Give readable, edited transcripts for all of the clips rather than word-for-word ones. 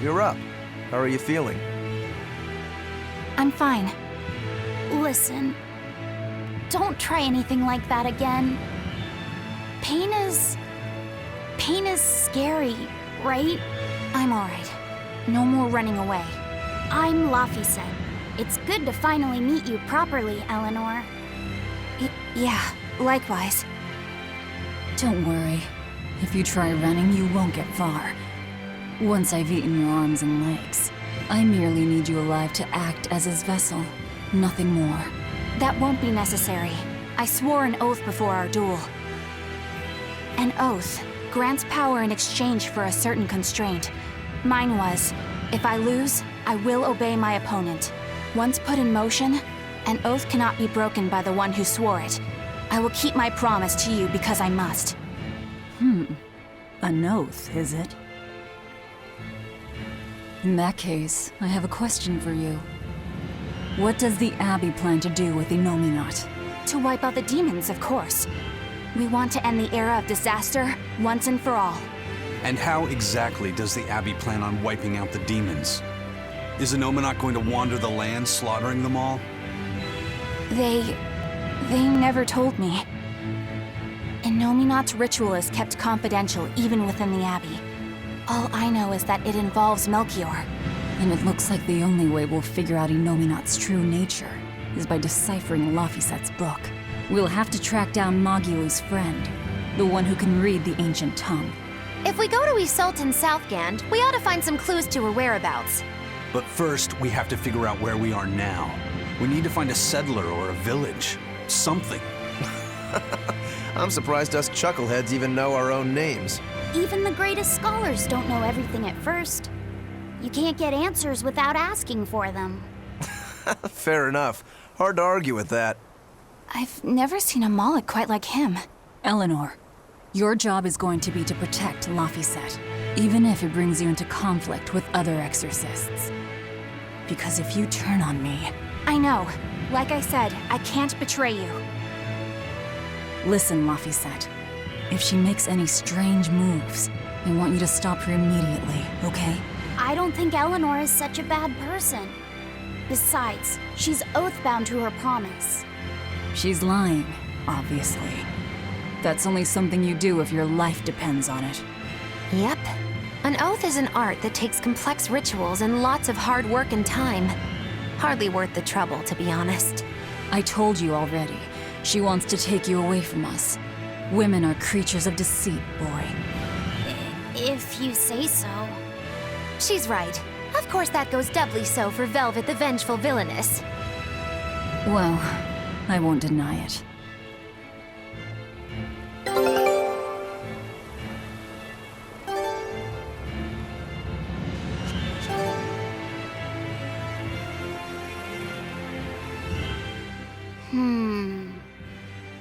you're up. How are you feeling? I'm fine. Listen, don't try anything like that again. Pain is scary, right? I'm alright. No more running away. I'm Laphicet. It's good to finally meet you properly, Eleanor. Yeah, likewise. Don't worry. If you try running, you won't get far. Once I've eaten your arms and legs, I merely need you alive to act as his vessel. Nothing more. That won't be necessary. I swore an oath before our duel. An oath grants power in exchange for a certain constraint. Mine was, if I lose, I will obey my opponent. Once put in motion, an oath cannot be broken by the one who swore it. I will keep my promise to you because I must. An oath, is it? In that case, I have a question for you. What does the Abbey plan to do with Innominat? To wipe out the demons, of course. We want to end the era of disaster once and for all. And how exactly does the Abbey plan on wiping out the demons? Is Innominat going to wander the land, slaughtering them all? They never told me. Innominat's ritual is kept confidential even within the Abbey. All I know is that it involves Melchior. And it looks like the only way we'll figure out Innominat's true nature is by deciphering Laphicet's book. We'll have to track down Magulu's friend, the one who can read the ancient tongue. If we go to Isolt in Southgand, we ought to find some clues to her whereabouts. But first, we have to figure out where we are now. We need to find a settler or a village. Something. I'm surprised us chuckleheads even know our own names. Even the greatest scholars don't know everything at first. You can't get answers without asking for them. Fair enough. Hard to argue with that. I've never seen a Moloch quite like him. Eleanor, your job is going to be to protect Laphicet, even if it brings you into conflict with other exorcists. Because if you turn on me... I know. Like I said, I can't betray you. Listen, Laphicet. If she makes any strange moves, I want you to stop her immediately, okay? I don't think Eleanor is such a bad person. Besides, she's oath-bound to her promise. She's lying, obviously. That's only something you do if your life depends on it. Yep. An oath is an art that takes complex rituals and lots of hard work and time. Hardly worth the trouble, to be honest. I told you already. She wants to take you away from us. Women are creatures of deceit, boy. If you say so. She's right. Of course that goes doubly so for Velvet the Vengeful Villainess. Well, I won't deny it.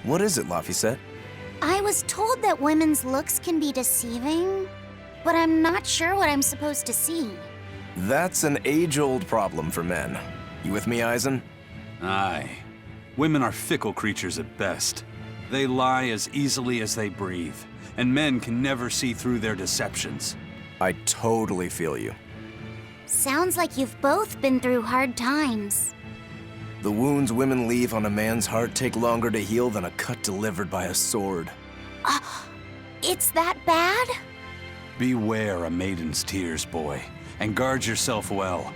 What is it, Laphicet? I was told that women's looks can be deceiving, but I'm not sure what I'm supposed to see. That's an age-old problem for men. You with me, Eisen? Aye. Women are fickle creatures at best. They lie as easily as they breathe, and men can never see through their deceptions. I totally feel you. Sounds like you've both been through hard times. The wounds women leave on a man's heart take longer to heal than a cut delivered by a sword. It's that bad? Beware a maiden's tears, boy, and guard yourself well.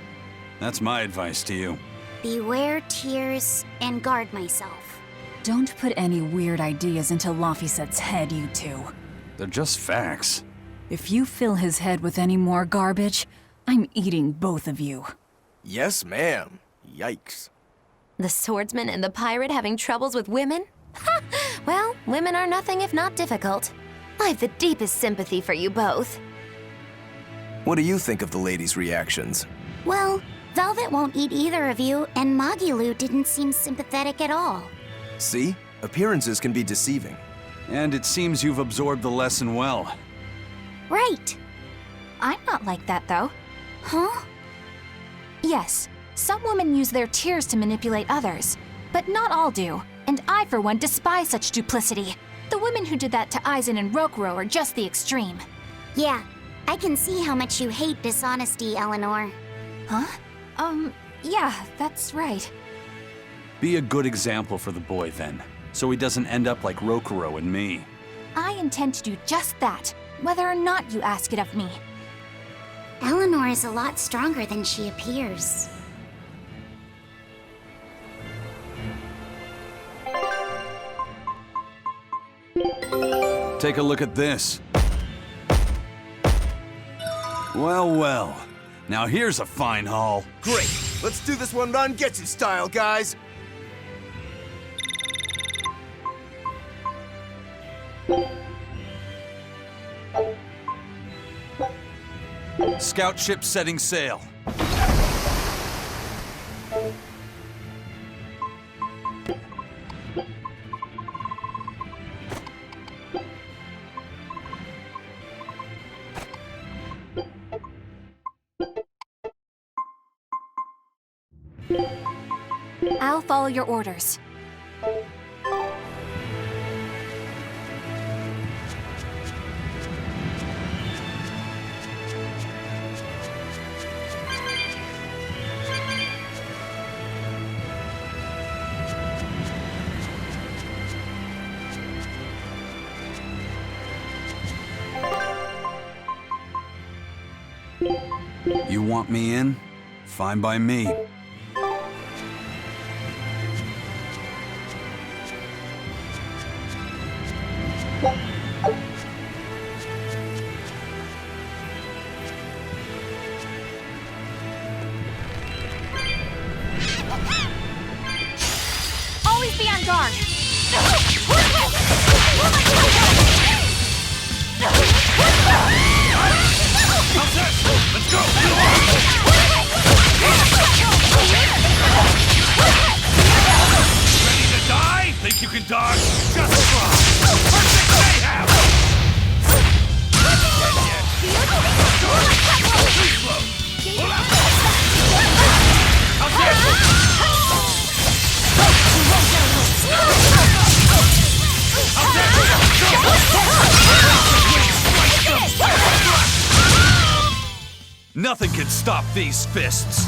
That's my advice to you. Beware tears and guard myself. Don't put any weird ideas into Laphicet's head, you two. They're just facts. If you fill his head with any more garbage, I'm eating both of you. Yes, ma'am. Yikes. The swordsman and the pirate having troubles with women? Ha! Well, women are nothing if not difficult. I've the deepest sympathy for you both. What do you think of the ladies' reactions? Well, Velvet won't eat either of you, and Magulu didn't seem sympathetic at all. See? Appearances can be deceiving. And it seems you've absorbed the lesson well. Right. I'm not like that, though. Huh? Yes, some women use their tears to manipulate others, but not all do, and I, for one, despise such duplicity. The women who did that to Eisen and Rokuro are just the extreme. Yeah, I can see how much you hate dishonesty, Eleanor. Huh? Yeah, that's right. Be a good example for the boy, then, so he doesn't end up like Rokuro and me. I intend to do just that, whether or not you ask it of me. Eleanor is a lot stronger than she appears. Take a look at this. Well, well. Now here's a fine haul. Great! Let's do this one Rangetsu style, guys! Scout ship setting sail. I'll follow your orders. You want me in? Fine by me. Always be on guard! Let's go! Ready to die? Think you can dodge? Just try! Perfect mayhem! Too slow! Pull out! Nothing can stop these fists!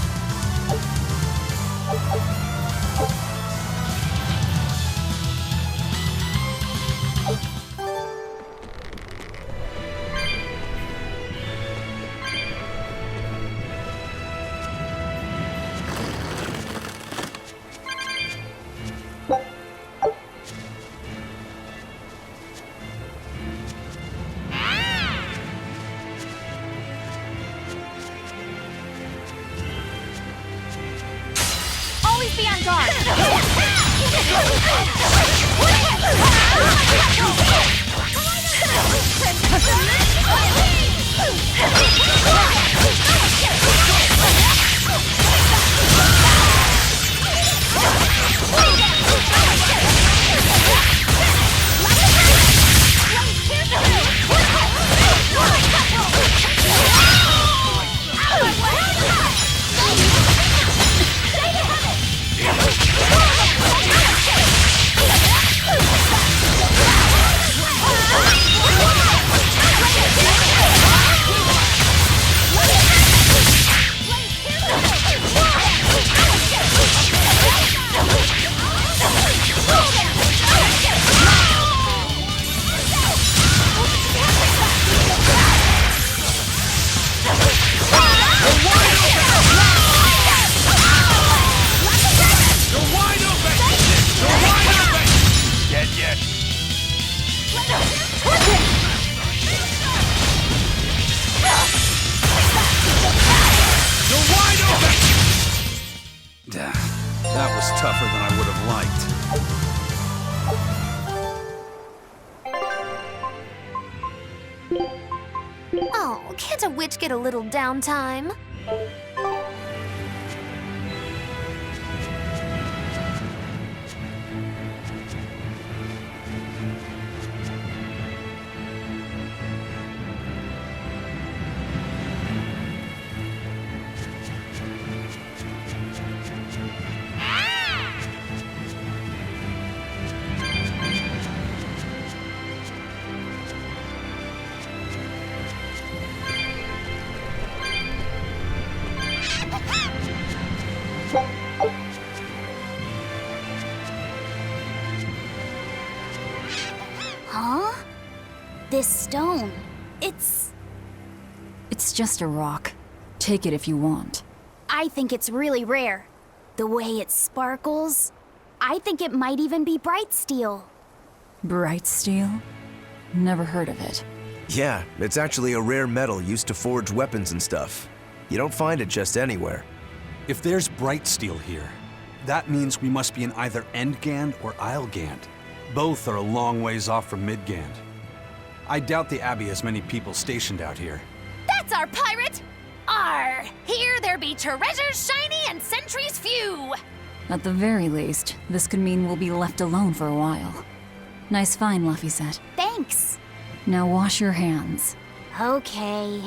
Always be on guard! That was tougher than I would have liked. Oh, can't a witch get a little downtime? stone. It's just a rock. Take it if you want. I think it's really rare. The way it sparkles. I think it might even be bright steel. Bright steel? Never heard of it. Yeah, it's actually a rare metal used to forge weapons and stuff. You don't find it just anywhere. If there's bright steel here, that means we must be in either Endgand or Islegand. Both are a long ways off from Midgand. I doubt the Abbey has many people stationed out here. That's our pirate! Arr! Here there be treasures shiny and sentries few! At the very least, this could mean we'll be left alone for a while. Nice find, Laphicet. Thanks. Now wash your hands. Okay.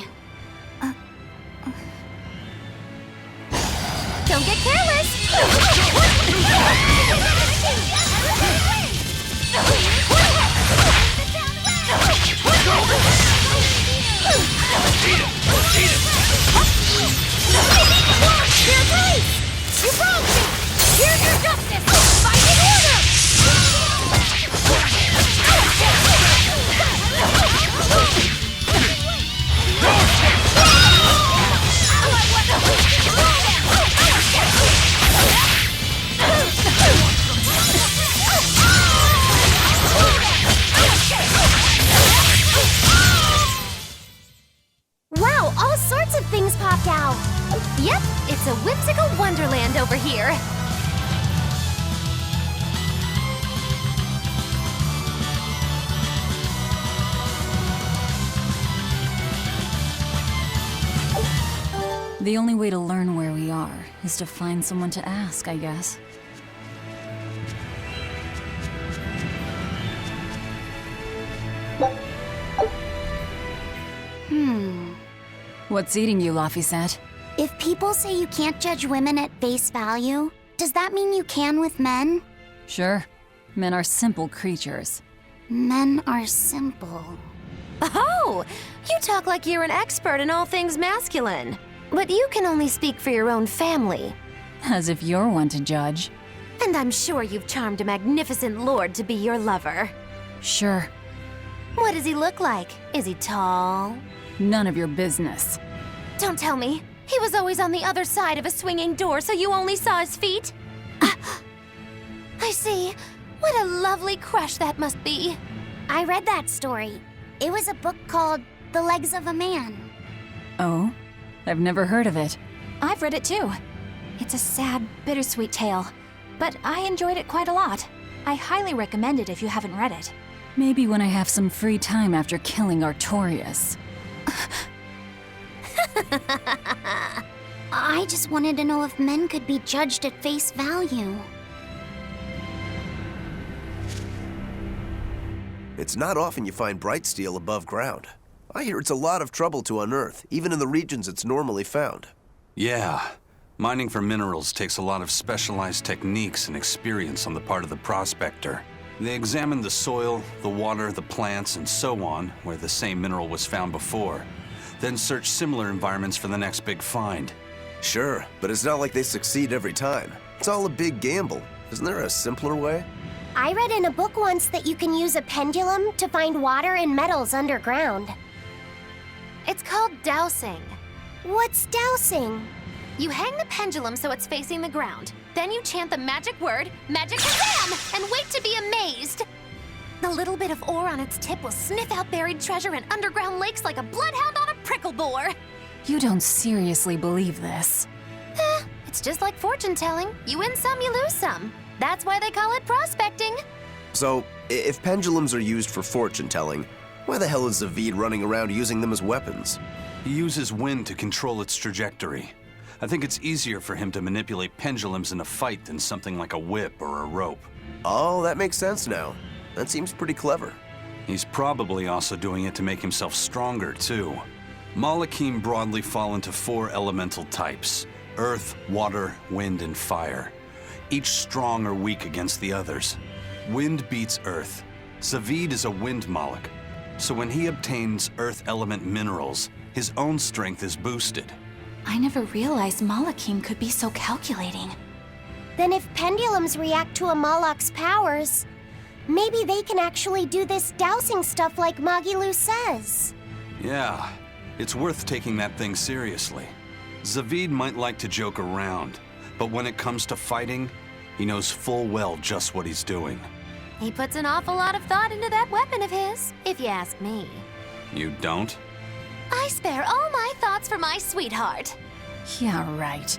Don't get careless! Here, please! You broke me! Here's your justice! Fight in order! Wow, all sorts of things popped out! Yep, it's a whimsical wonderland over here. The only way to learn where we are is to find someone to ask, I guess. What's eating you, Laphicet? If people say you can't judge women at face value, does that mean you can with men? Sure. Men are simple creatures. Men are simple. Oh, you talk like you're an expert in all things masculine. But you can only speak for your own family. As if you're one to judge. And I'm sure you've charmed a magnificent lord to be your lover. Sure. What does he look like? Is he tall? None of your business. Don't tell me. He was always on the other side of a swinging door, so you only saw his feet? I see. What a lovely crush that must be. I read that story. It was a book called The Legs of a Man. Oh? I've never heard of it. I've read it too. It's a sad, bittersweet tale, but I enjoyed it quite a lot. I highly recommend it if you haven't read it. Maybe when I have some free time after killing Artorias. I just wanted to know if men could be judged at face value. It's not often you find bright steel above ground. I hear it's a lot of trouble to unearth, even in the regions it's normally found. Yeah. Mining for minerals takes a lot of specialized techniques and experience on the part of the prospector. They examine the soil, the water, the plants, and so on, where the same mineral was found before. Then search similar environments for the next big find. Sure, but it's not like they succeed every time. It's all a big gamble. Isn't there a simpler way? I read in a book once that you can use a pendulum to find water and metals underground. It's called dowsing. What's dowsing? You hang the pendulum so it's facing the ground. Then you chant the magic word, Magic Kazam, and wait to be amazed. The little bit of ore on its tip will sniff out buried treasure in underground lakes like a bloodhound on a prickle bore. You don't seriously believe this. It's just like fortune telling. You win some, you lose some. That's why they call it prospecting. So, if pendulums are used for fortune telling, why the hell is Zavid running around using them as weapons? He uses wind to control its trajectory. I think it's easier for him to manipulate pendulums in a fight than something like a whip or a rope. Oh, that makes sense now. That seems pretty clever. He's probably also doing it to make himself stronger, too. Malakim broadly fall into 4 elemental types: earth, water, wind, and fire. Each strong or weak against the others. Wind beats earth. Zavid is a wind Moloch, so when he obtains earth element minerals, his own strength is boosted. I never realized Malakim could be so calculating. Then if pendulums react to a Moloch's powers, Maybe they can actually do this dousing stuff like Magilu says. Yeah, it's worth taking that thing seriously. Zavid might like to joke around, but when it comes to fighting, he knows full well just what he's doing. He puts an awful lot of thought into that weapon of his, if you ask me. You don't? I spare all my thoughts for my sweetheart. Yeah, right.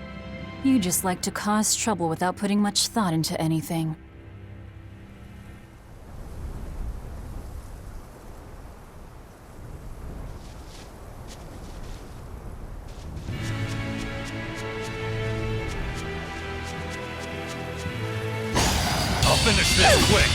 You just like to cause trouble without putting much thought into anything. I'll finish this quick!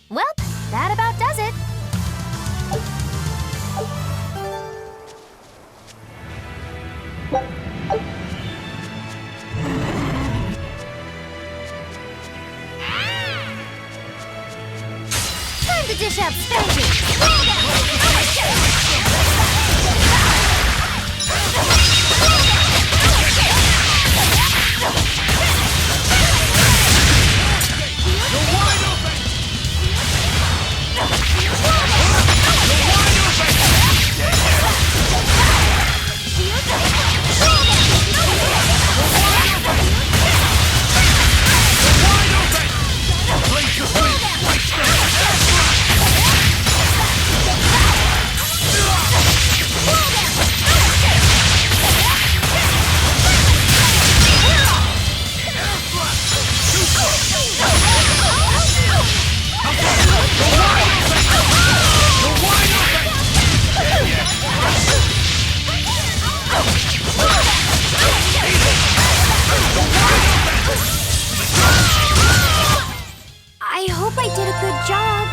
Well, that about does it. Time to dish out spanking. I hope I did a good job.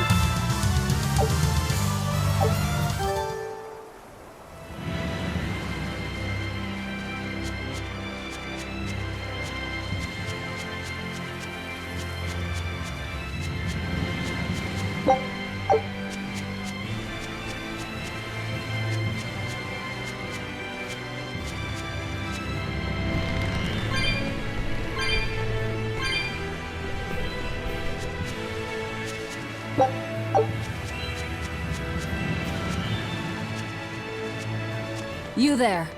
You there.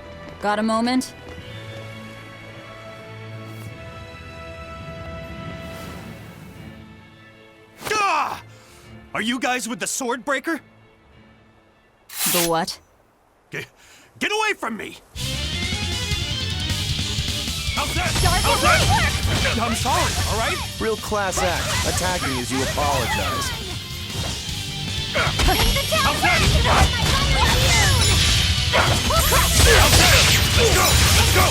Got a moment? Ah! Are you guys with the Swordbreaker? The what? Get away from me! How's that? I'm sorry, all right? Real class act, attacking as you apologize. How's that? Let's go!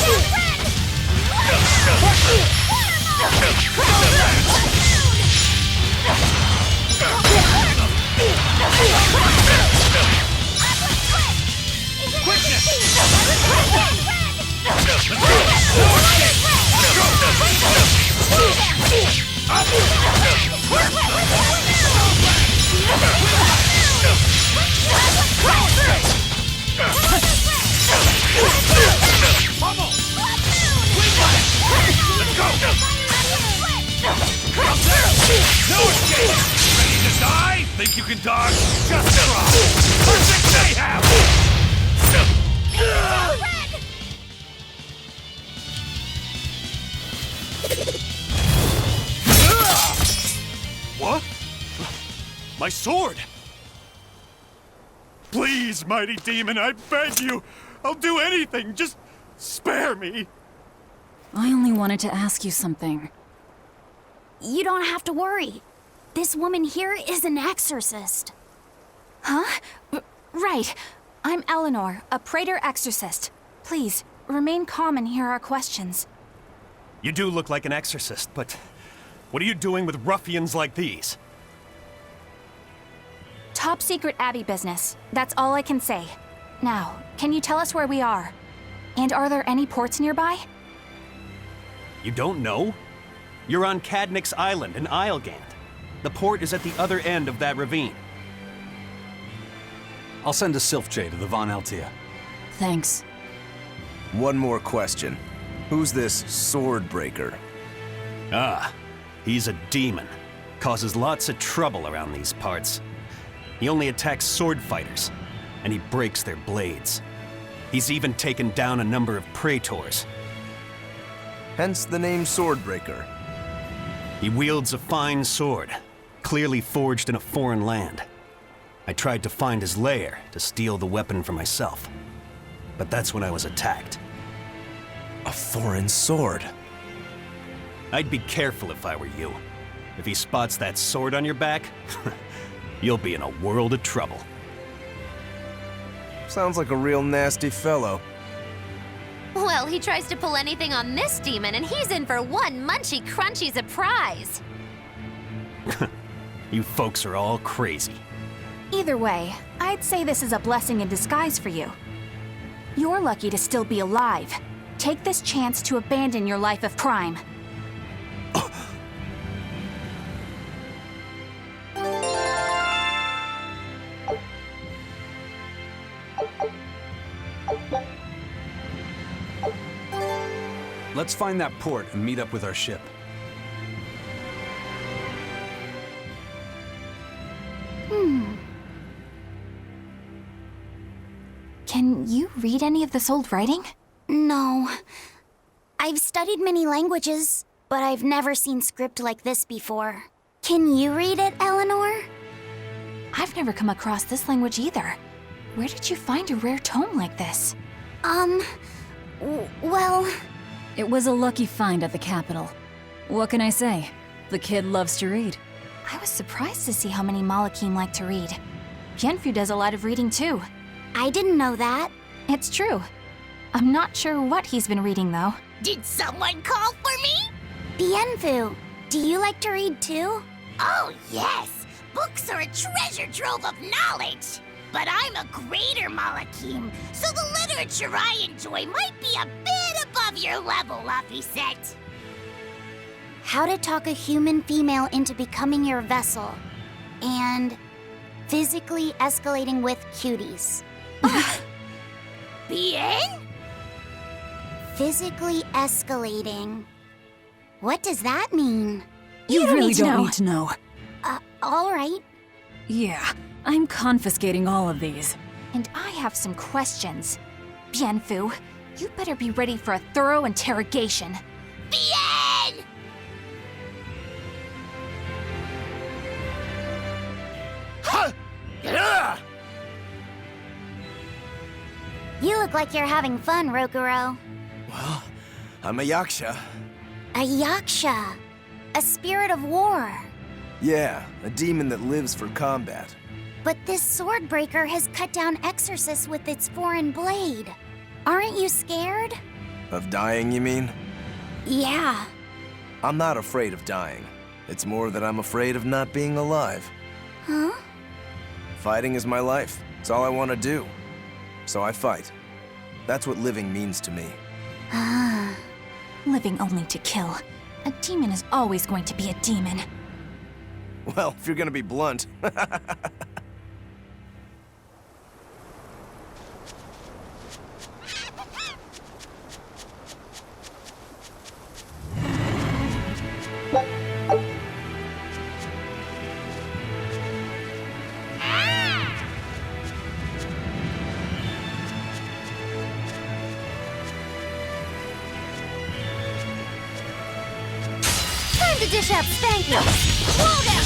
No escape! Ready to die? Think you can dodge? Just try! Perfect mayhem! What? My sword! Please, mighty demon, I beg you! I'll do anything, just spare me! I only wanted to ask you something. You don't have to worry. This woman here is an exorcist. Huh? Right. I'm Eleanor, a Praetor exorcist. Please, remain calm and hear our questions. You do look like an exorcist, but what are you doing with ruffians like these? Top secret Abbey business. That's all I can say. Now, can you tell us where we are? And are there any ports nearby? You don't know? You're on Cadnix Island in Islegand. The port is at the other end of that ravine. I'll send a Sylph-J to the Von Altia. Thanks. One more question. Who's this Swordbreaker? Ah, he's a demon. Causes lots of trouble around these parts. He only attacks sword fighters, and he breaks their blades. He's even taken down a number of Praetors. Hence the name Swordbreaker. He wields a fine sword, clearly forged in a foreign land. I tried to find his lair to steal the weapon for myself, but that's when I was attacked. A foreign sword. I'd be careful if I were you. If he spots that sword on your back, you'll be in a world of trouble. Sounds like a real nasty fellow. Well, he tries to pull anything on this demon, and he's in for one munchy crunchy surprise. You folks are all crazy. Either way, I'd say this is a blessing in disguise for you. You're lucky to still be alive. Take this chance to abandon your life of crime. Let's find that port and meet up with our ship. Can you read any of this old writing? No. I've studied many languages, but I've never seen script like this before. Can you read it, Eleanor? I've never come across this language either. Where did you find a rare tome like this? Well... It was a lucky find at the capital. What can I say? The kid loves to read. I was surprised to see how many Malakim like to read. Bienfu does a lot of reading too. I didn't know that. It's true. I'm not sure what he's been reading though. Did someone call for me? Bienfu, do you like to read too? Oh, yes. Books are a treasure trove of knowledge. But I'm a greater Malakim, so the literature I enjoy might be a bit above your level, Laphicet. How to talk a human female into becoming your vessel. And physically escalating with cuties. Bien? Physically escalating. What does that mean? You really need to know. don't need to know. All right. Yeah, I'm confiscating all of these. And I have some questions. Bienfu, you better be ready for a thorough interrogation. Bien! You look like you're having fun, Rokuro. Well, I'm a yaksha. A yaksha. A spirit of war. Yeah, a demon that lives for combat. But this Swordbreaker has cut down exorcists with its foreign blade. Aren't you scared? Of dying, you mean? Yeah. I'm not afraid of dying. It's more that I'm afraid of not being alive. Huh? Fighting is my life. It's all I want to do. So I fight. That's what living means to me. Living only to kill. A demon is always going to be a demon. Well, if you're gonna be blunt. Time to dish out spankings! Roll down!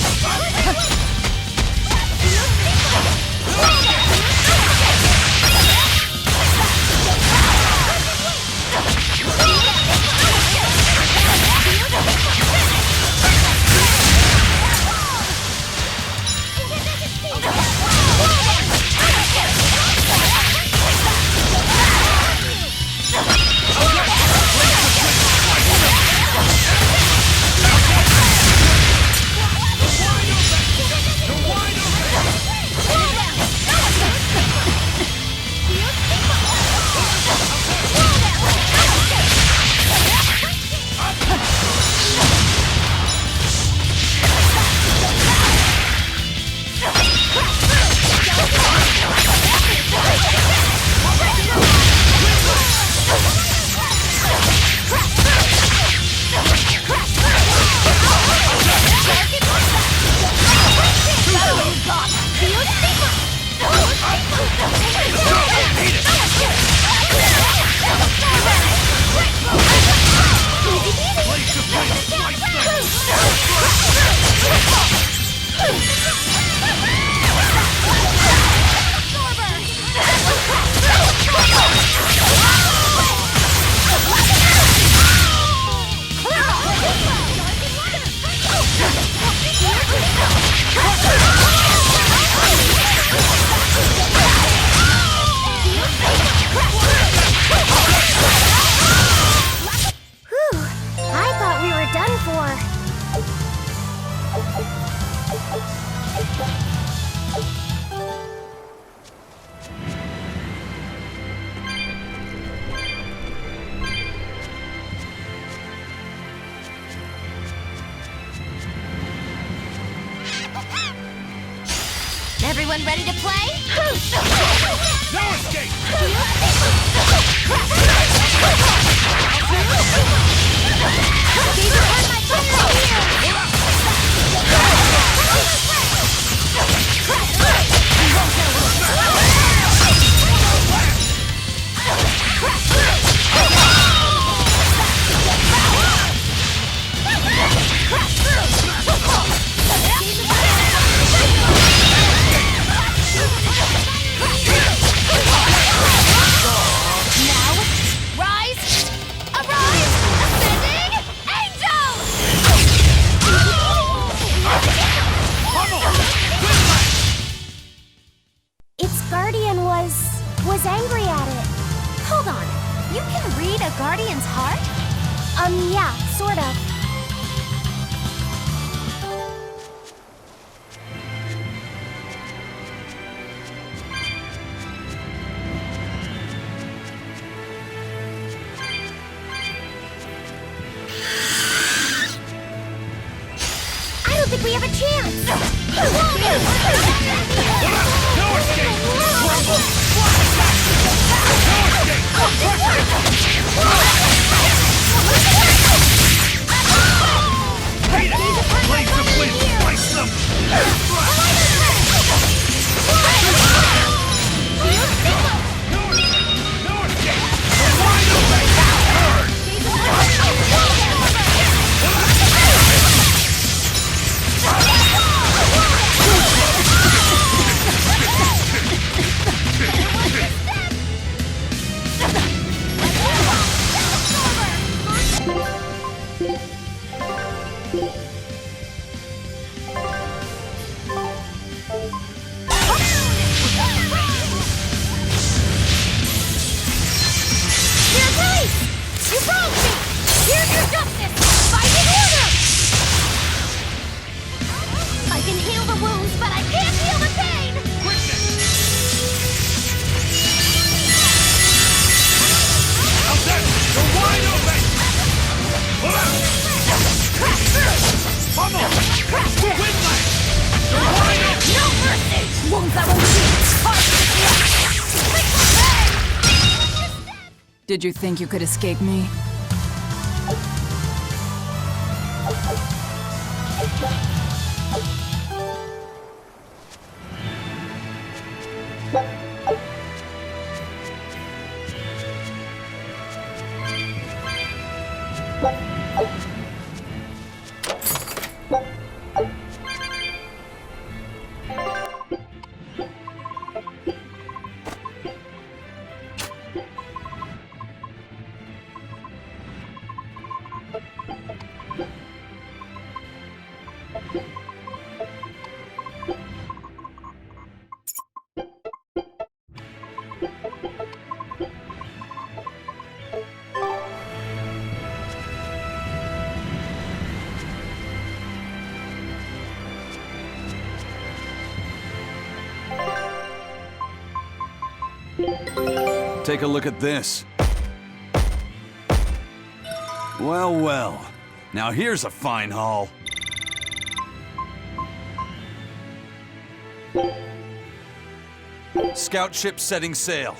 Everyone ready to play? No escape! These are on my thunder here! Was angry at it. Hold on. You can read a Guardian's heart? Yeah, sort of. I don't think we have a chance! No escape! Blaze of wind! Slice them! No escape! Wide open! Did you think you could escape me? Take a look at this. Well, well. Now here's a fine haul. Scout ship setting sail.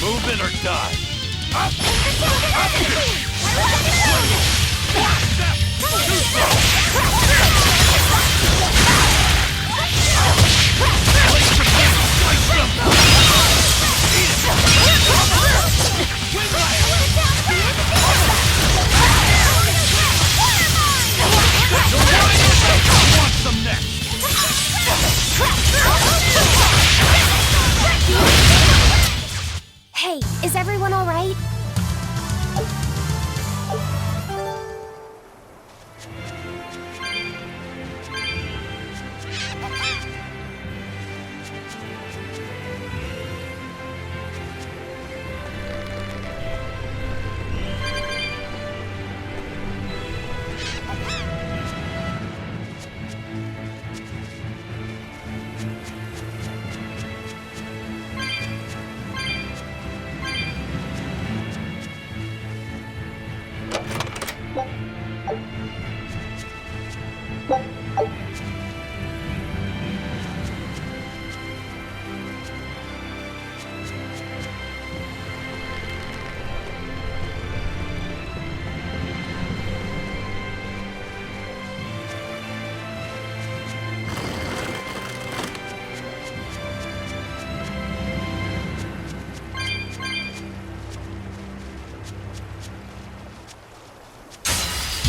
Move it or die. Hey, is everyone all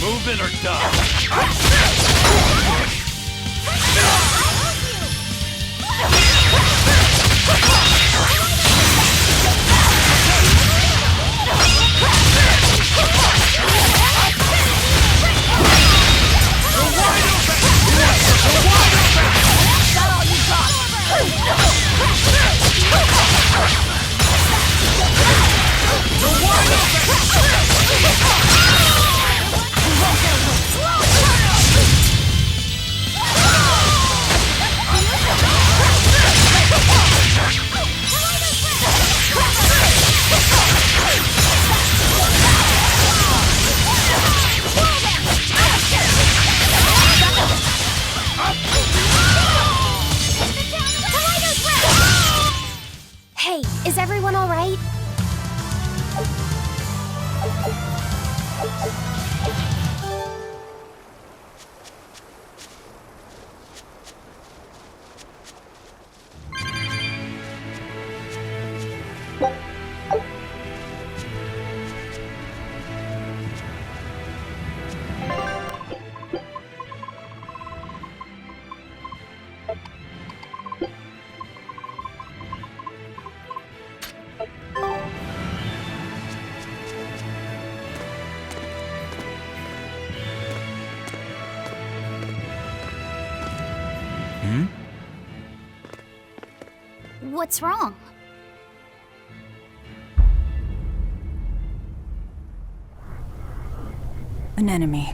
Move it or die. Hey, is everyone all right? What's wrong? An enemy.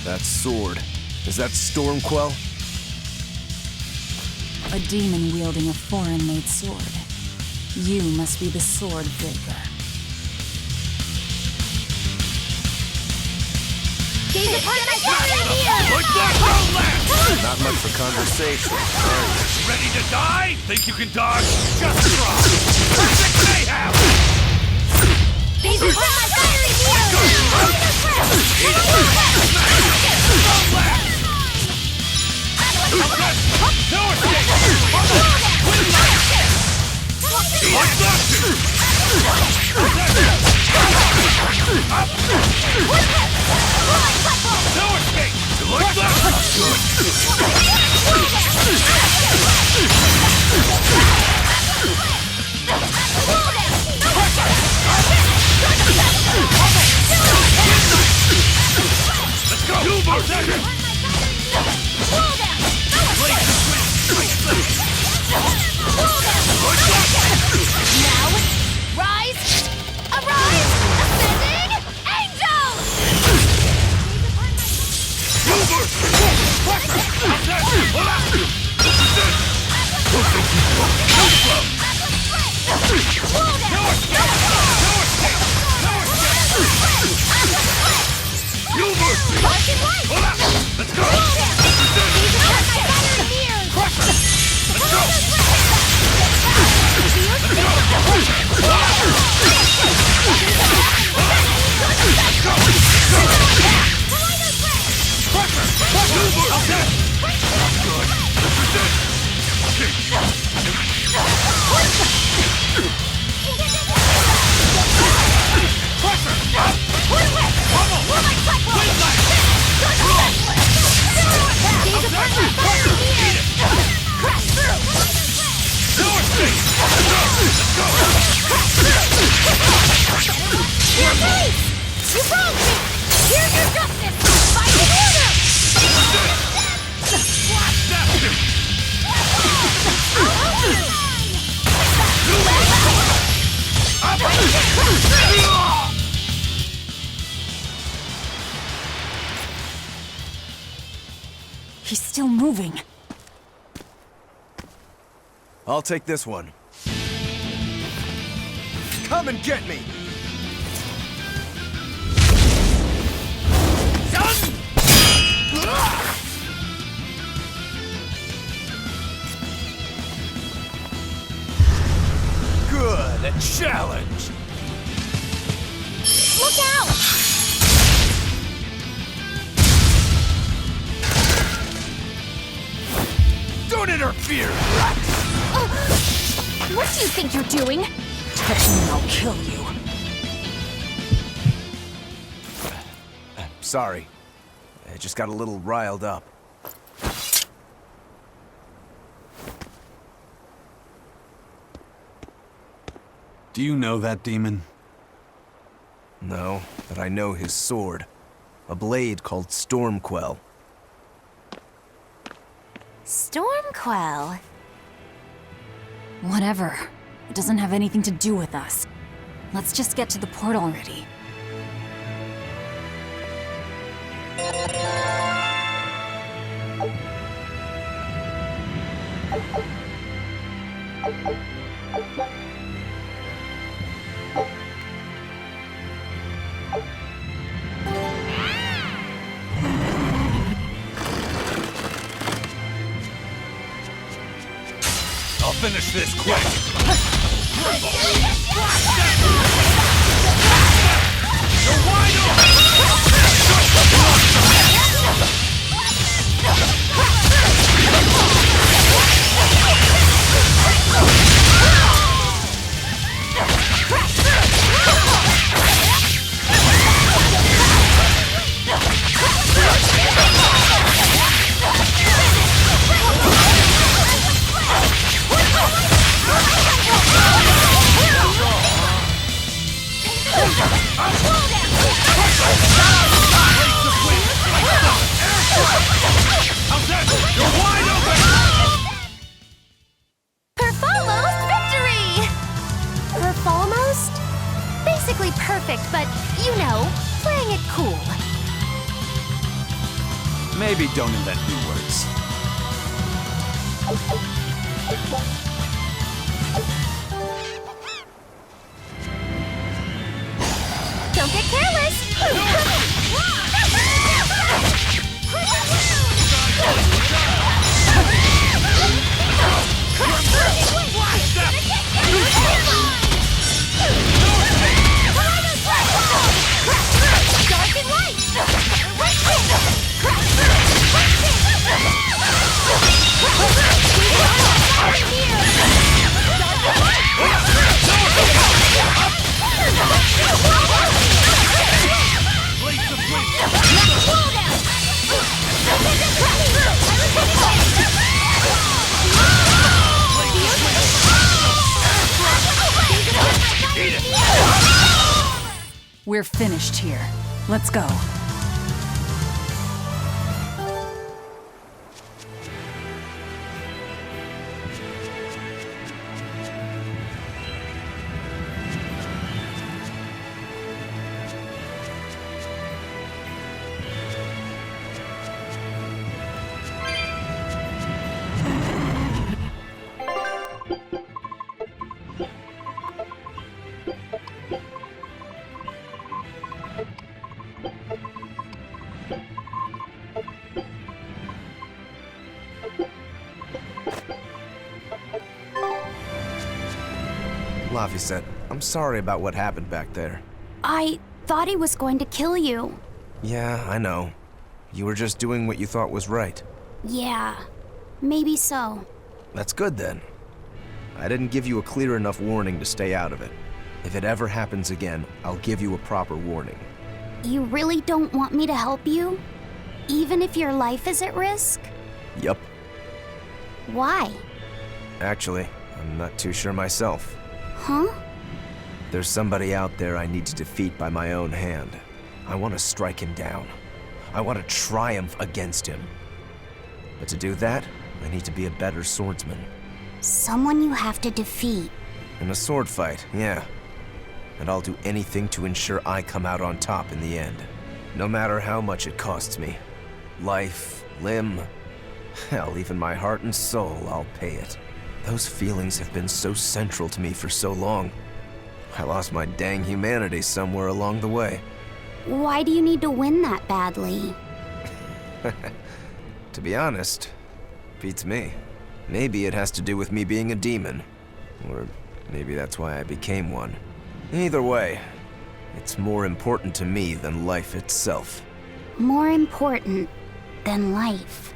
That sword. Is that Stormquell? A demon wielding a foreign-made sword. You must be the Swordbreaker. Gaze upon my power here! Like that, no left! Not much for conversation. Ready to die? Think you can dodge? Just try! Perfect mayhem! Gaze upon my fiery here! No left! No escape! Like that! No escape! Like that! Let's go! Two more seconds! Now, rise! Arise! Ascending angels! Let's go! He's still moving. I'll take this one. Come and get me! Good, a challenge! Look out! Don't interfere! What do you think you're doing? Touch me and I'll kill you. Sorry. I just got a little riled up. Do you know that demon? No, but I know his sword. A blade called Stormquell. Stormquell? Whatever. It doesn't have anything to do with us. Let's just get to the port already. I'll finish this quick! You're wide Perfalmost victory! Perfalmost? Basically perfect, but, you know, playing it cool. Maybe don't invent new words. Don't get careless! Dark and light! We're finished here. Let's go. Laphicet, I'm sorry about what happened back there. I thought he was going to kill you. Yeah, I know. You were just doing what you thought was right. Yeah, maybe so. That's good then. I didn't give you a clear enough warning to stay out of it. If it ever happens again, I'll give you a proper warning. You really don't want me to help you? Even if your life is at risk? Yup. Why? Actually, I'm not too sure myself. Huh? There's somebody out there I need to defeat by my own hand. I want to strike him down. I want to triumph against him. But to do that, I need to be a better swordsman. Someone you have to defeat. In a sword fight, yeah. And I'll do anything to ensure I come out on top in the end. No matter how much it costs me. Life, limb, hell, even my heart and soul, I'll pay it. Those feelings have been so central to me for so long. I lost my dang humanity somewhere along the way. Why do you need to win that badly? To be honest, beats me. Maybe it has to do with me being a demon. Or maybe that's why I became one. Either way, it's more important to me than life itself. More important than life.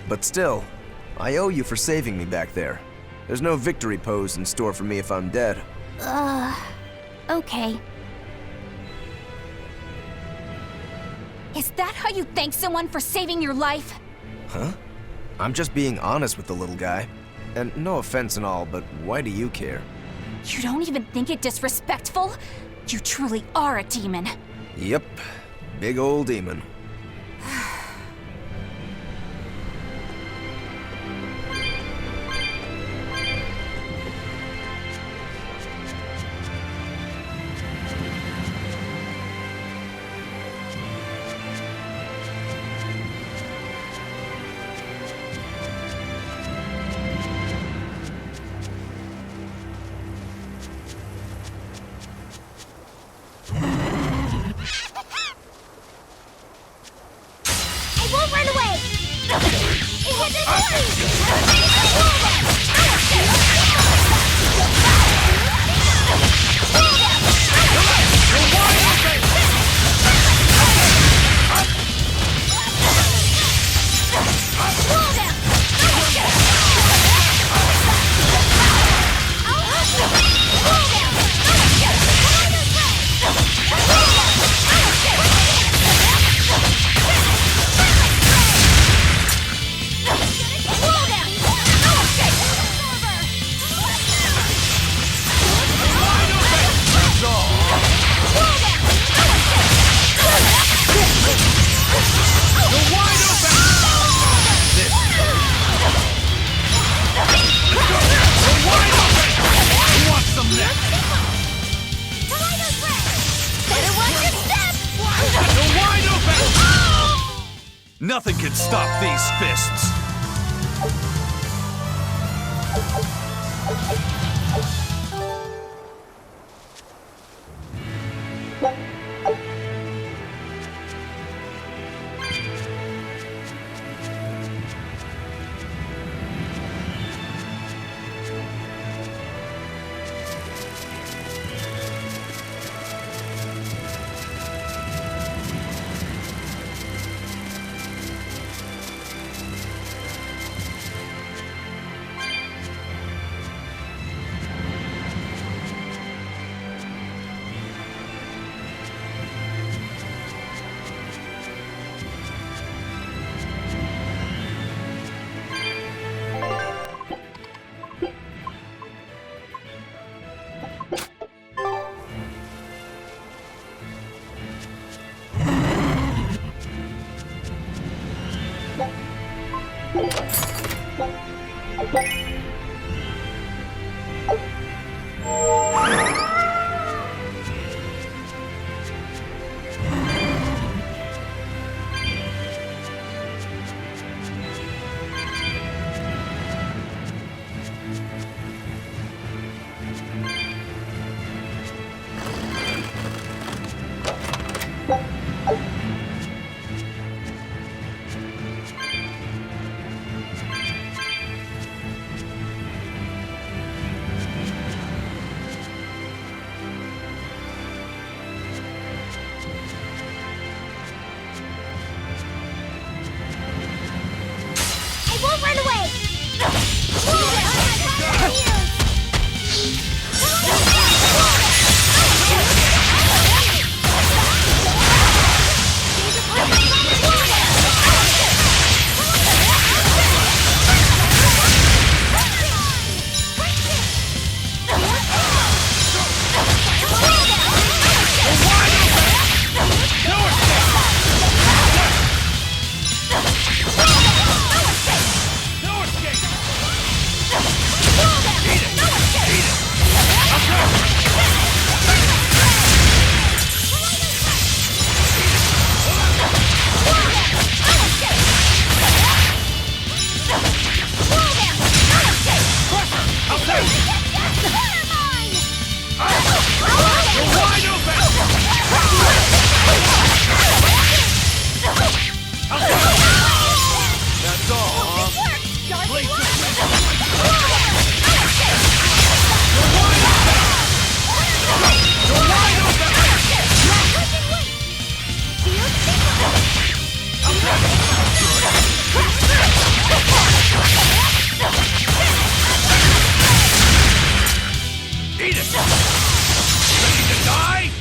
But still, I owe you for saving me back there. There's no victory pose in store for me if I'm dead. Okay. Is that how you thank someone for saving your life? Huh? I'm just being honest with the little guy. And no offense and all, but why do you care? You don't even think it disrespectful? You truly are a demon. Yep. Big old demon. Nothing can stop these fists!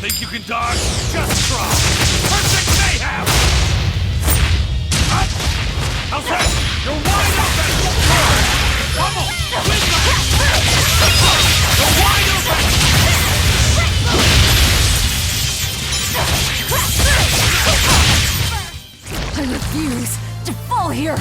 Think you can dodge? Just try! Perfect mayhem! Up! How's that? You're wide open! Pummel! Win You're wide open! I refuse to fall here!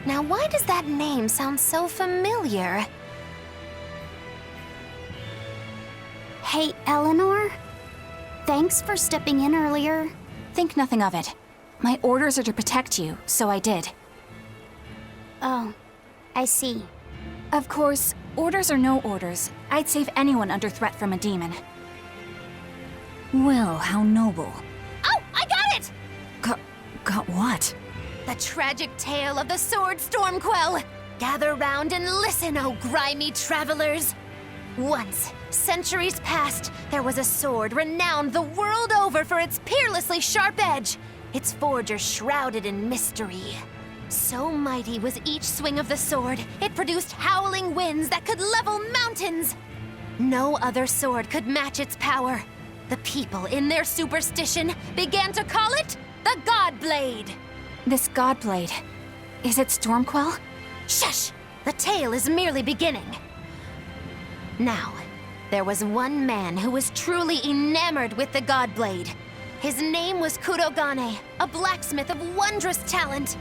Now why does that name sound so familiar? Hey, Eleanor? Thanks for stepping in earlier. Think nothing of it. My orders are to protect you, so I did. Oh, I see. Of course, orders or no orders, I'd save anyone under threat from a demon. Well, how noble. Oh, I got it! Got what? The tragic tale of the sword Stormquell. Gather round and listen, oh grimy travelers. Once, centuries past, there was a sword renowned the world over for its peerlessly sharp edge, its forger shrouded in mystery. So mighty was each swing of the sword, it produced howling winds that could level mountains. No other sword could match its power. The people, in their superstition, began to call it the Godblade. This Godblade, is it Stormquell? Shush! The tale is merely beginning. Now, there was one man who was truly enamored with the Godblade. His name was Kurrogane, a blacksmith of wondrous talent.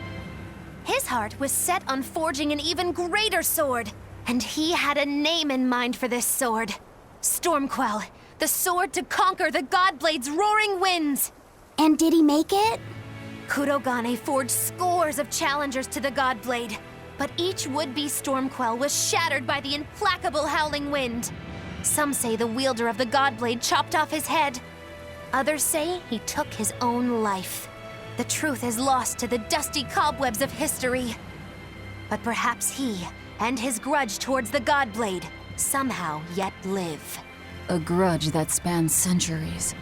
His heart was set on forging an even greater sword, and he had a name in mind for this sword. Stormquell, the sword to conquer the Godblade's roaring winds. And did he make it? Kurrogane forged scores of challengers to the Godblade, but each would-be Stormquell was shattered by the implacable howling wind. Some say the wielder of the Godblade chopped off his head. Others say he took his own life. The truth is lost to the dusty cobwebs of history. But perhaps he, and his grudge towards the Godblade, somehow yet live. A grudge that spans centuries.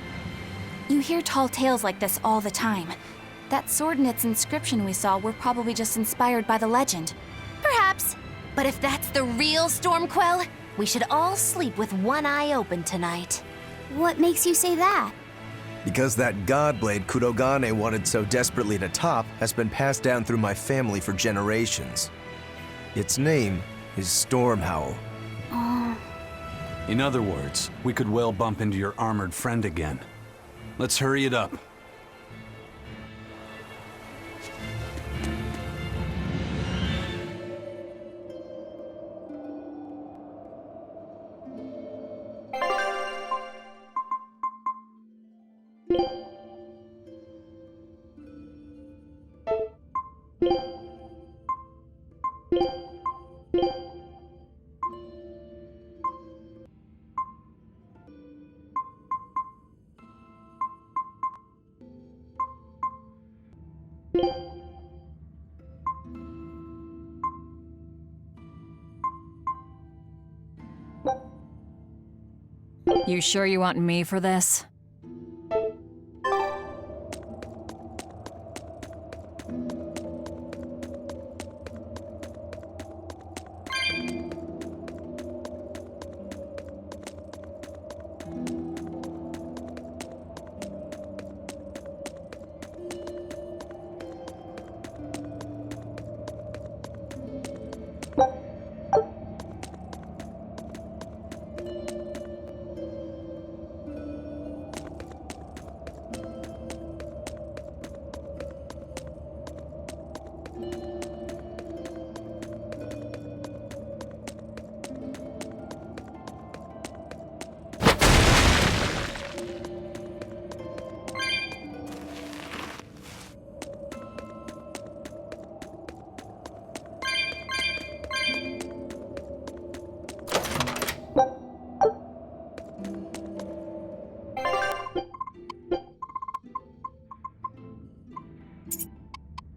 You hear tall tales like this all the time. That sword and its inscription we saw were probably just inspired by the legend. Perhaps. But if that's the real Stormquell, we should all sleep with one eye open tonight. What makes you say that? Because that Godblade Kurrogane wanted so desperately to top has been passed down through my family for generations. Its name is Stormhowl. In other words, we could well bump into your armored friend again. Let's hurry it up. You sure you want me for this?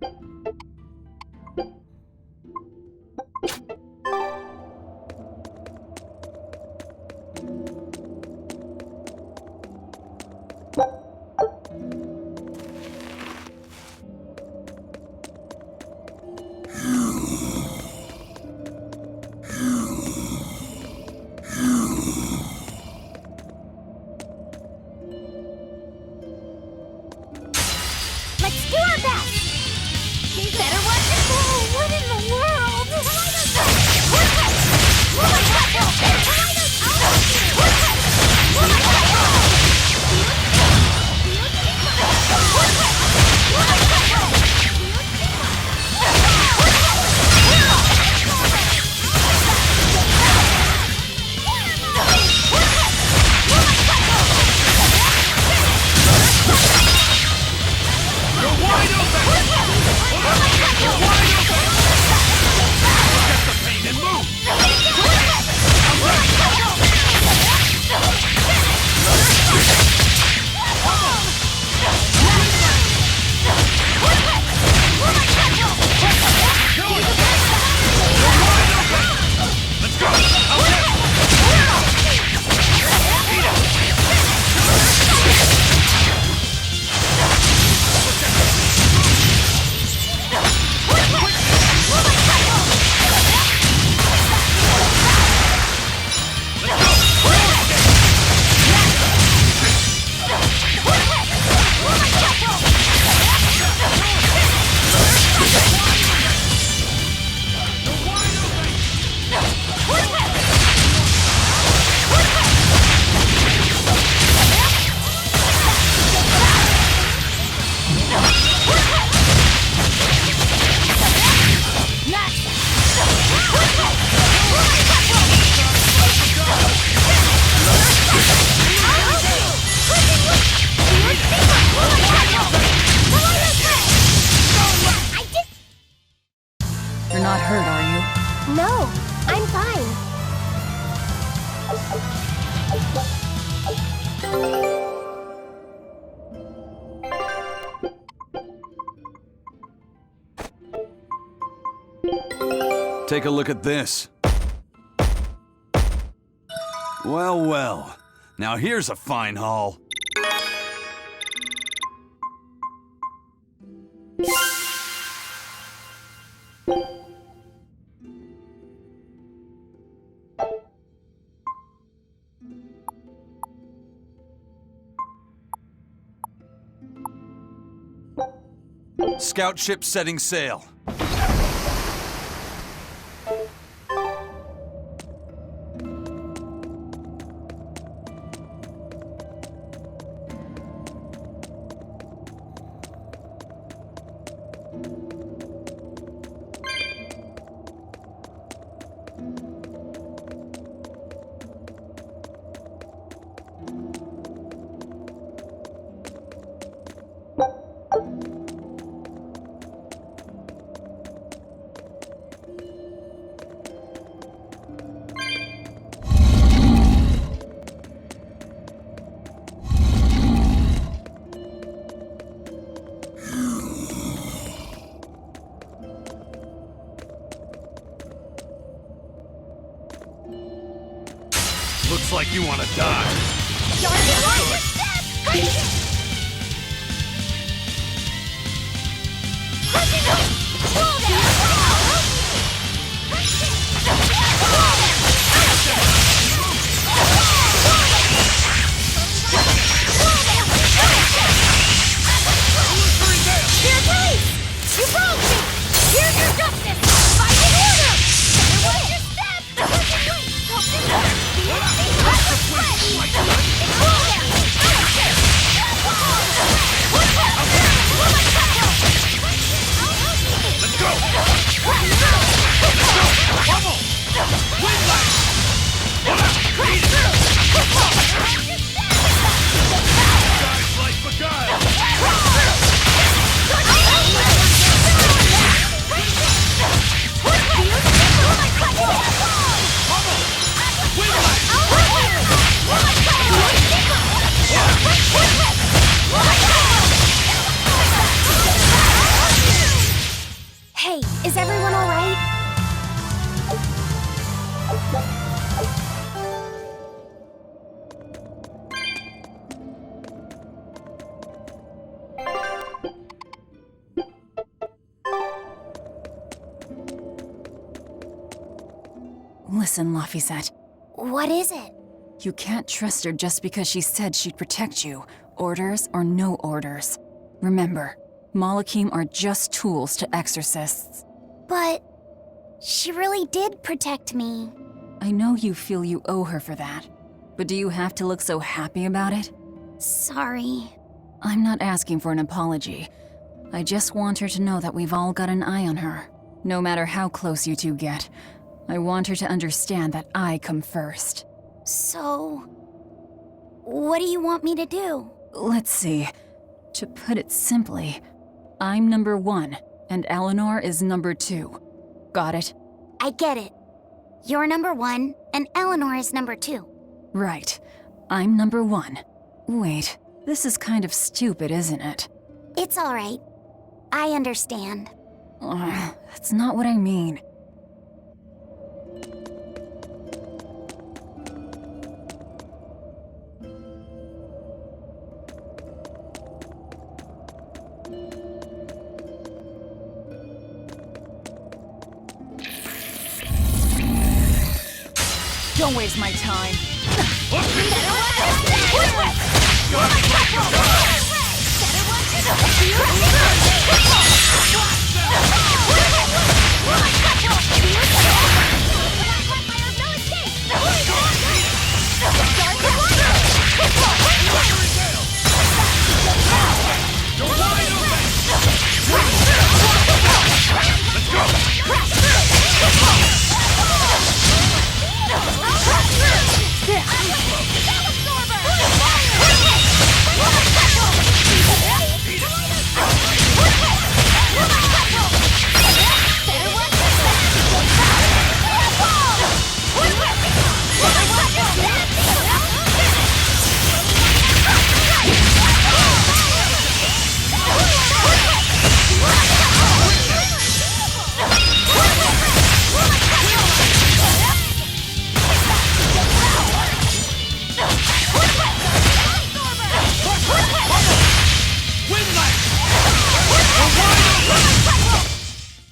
Let's do our best! Better watch it! Oh, what in the world? You're not hurt, are you? No, I'm fine. Take a look at this. Well, well. Now here's a fine haul. Scout ship setting sail. Looks like you want to die. Hey, is everyone all right? Listen, Laphicet. What is it? You can't trust her just because she said she'd protect you, orders or no orders. Remember, Malakim are just tools to exorcists. But she really did protect me. I know you feel you owe her for that, but do you have to look so happy about it? Sorry. I'm not asking for an apology. I just want her to know that we've all got an eye on her. No matter how close you two get, I want her to understand that I come first. So, what do you want me to do? Let's see. To put it simply, I'm number 1, and Eleanor is number 2. Got it? I get it. You're number 1, and Eleanor is number 2. Right. I'm number 1. Wait, this is kind of stupid, isn't it? It's all right. I understand. That's not what I mean. Don't waste my time.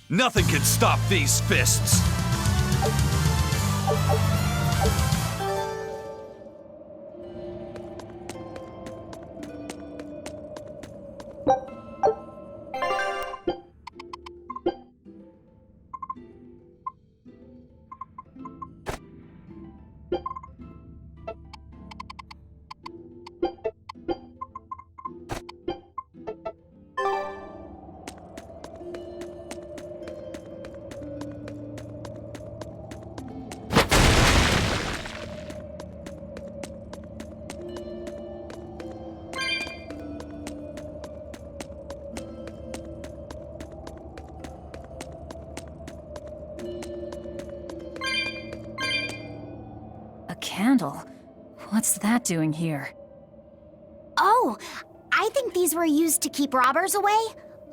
Nothing can stop these fists! Candle? What's that doing here? Oh, I think these were used to keep robbers away,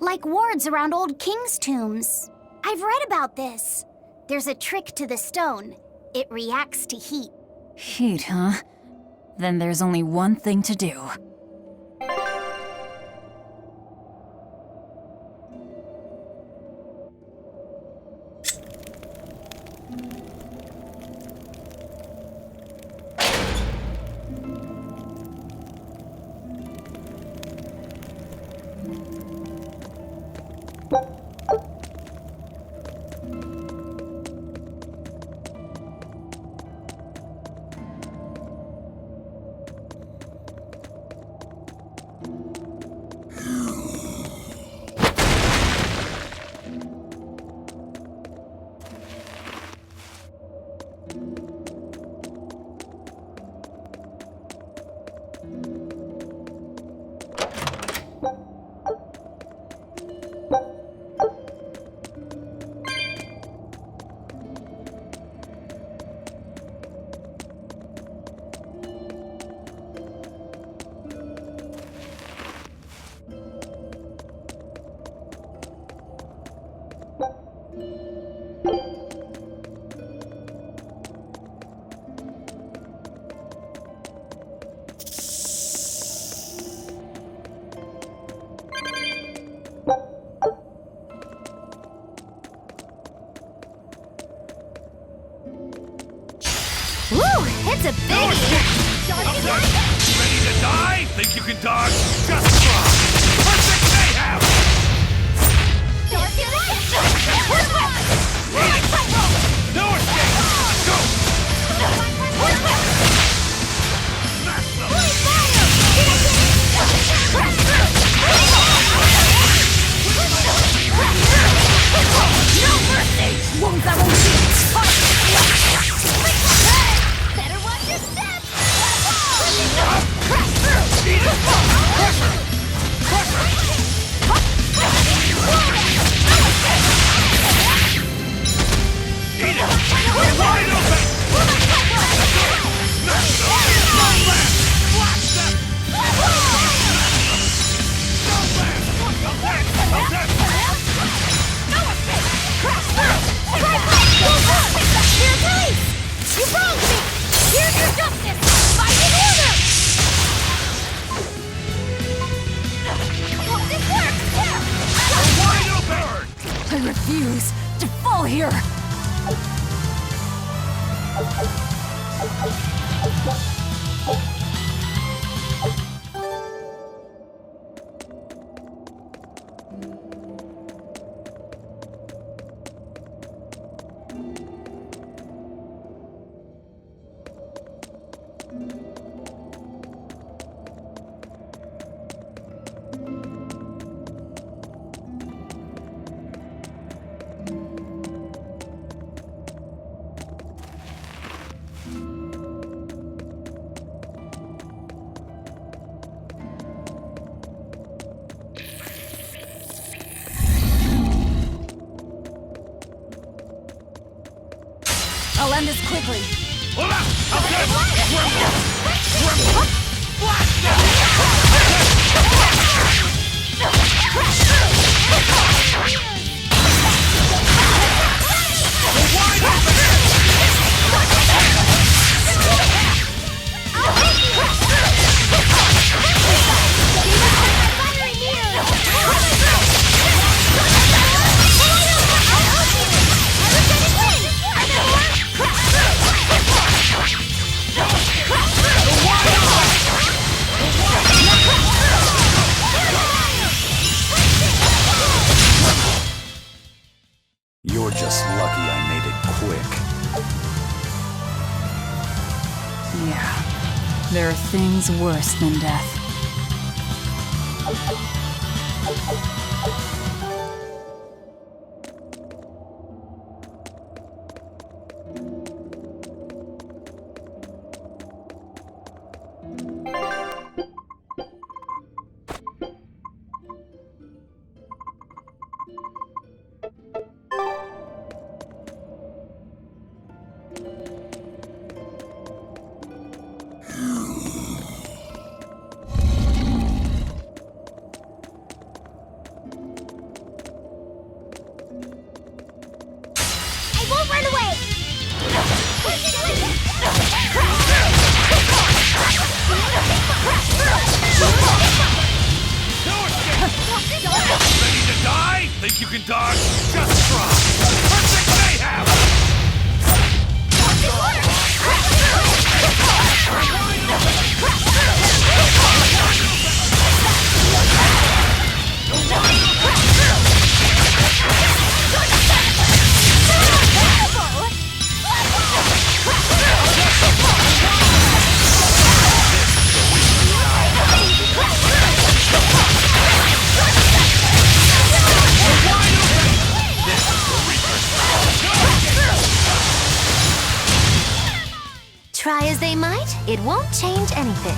like wards around old kings' tombs. I've read about this. There's a trick to the stone. It reacts to heat. Heat, huh? Then there's only one thing to do. Woo! It's a biggie! Ready to die? Think you can dodge? Just try! Perfect mayhem! No escape! Go! Smash them! No mercy! Won't that better watch your step! Crash through! Eat it! Crusher! Crusher! Eat it! We're wide open! Smash them! No blast! Blast them! No blast! Attack! Attack! No escape! Crash through! Here, please! You wronged me! Here's your justice! Fight in order! This works! Yeah! We're wide open! I refuse to fall here! I'll end this quickly. Hold up! Attack! Tremble! Tremble! Blast them! We're wide open! You're just lucky I made it quick. Yeah, there are things worse than death. Ready to die? Think you can dodge? Just try! Perfect mayhem! Try as they might, it won't change anything.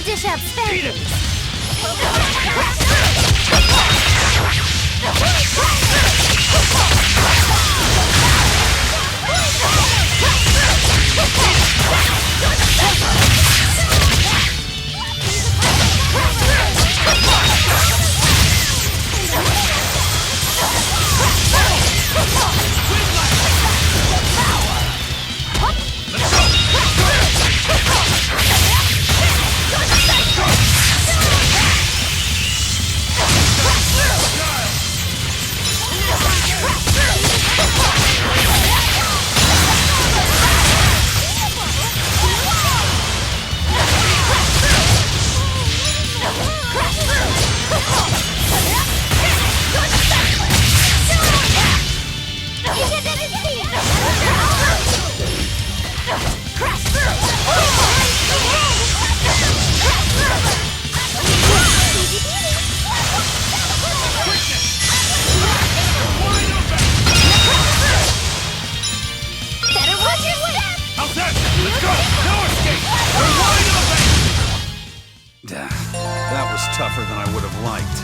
to dish out spankings. That was tougher than I would have liked.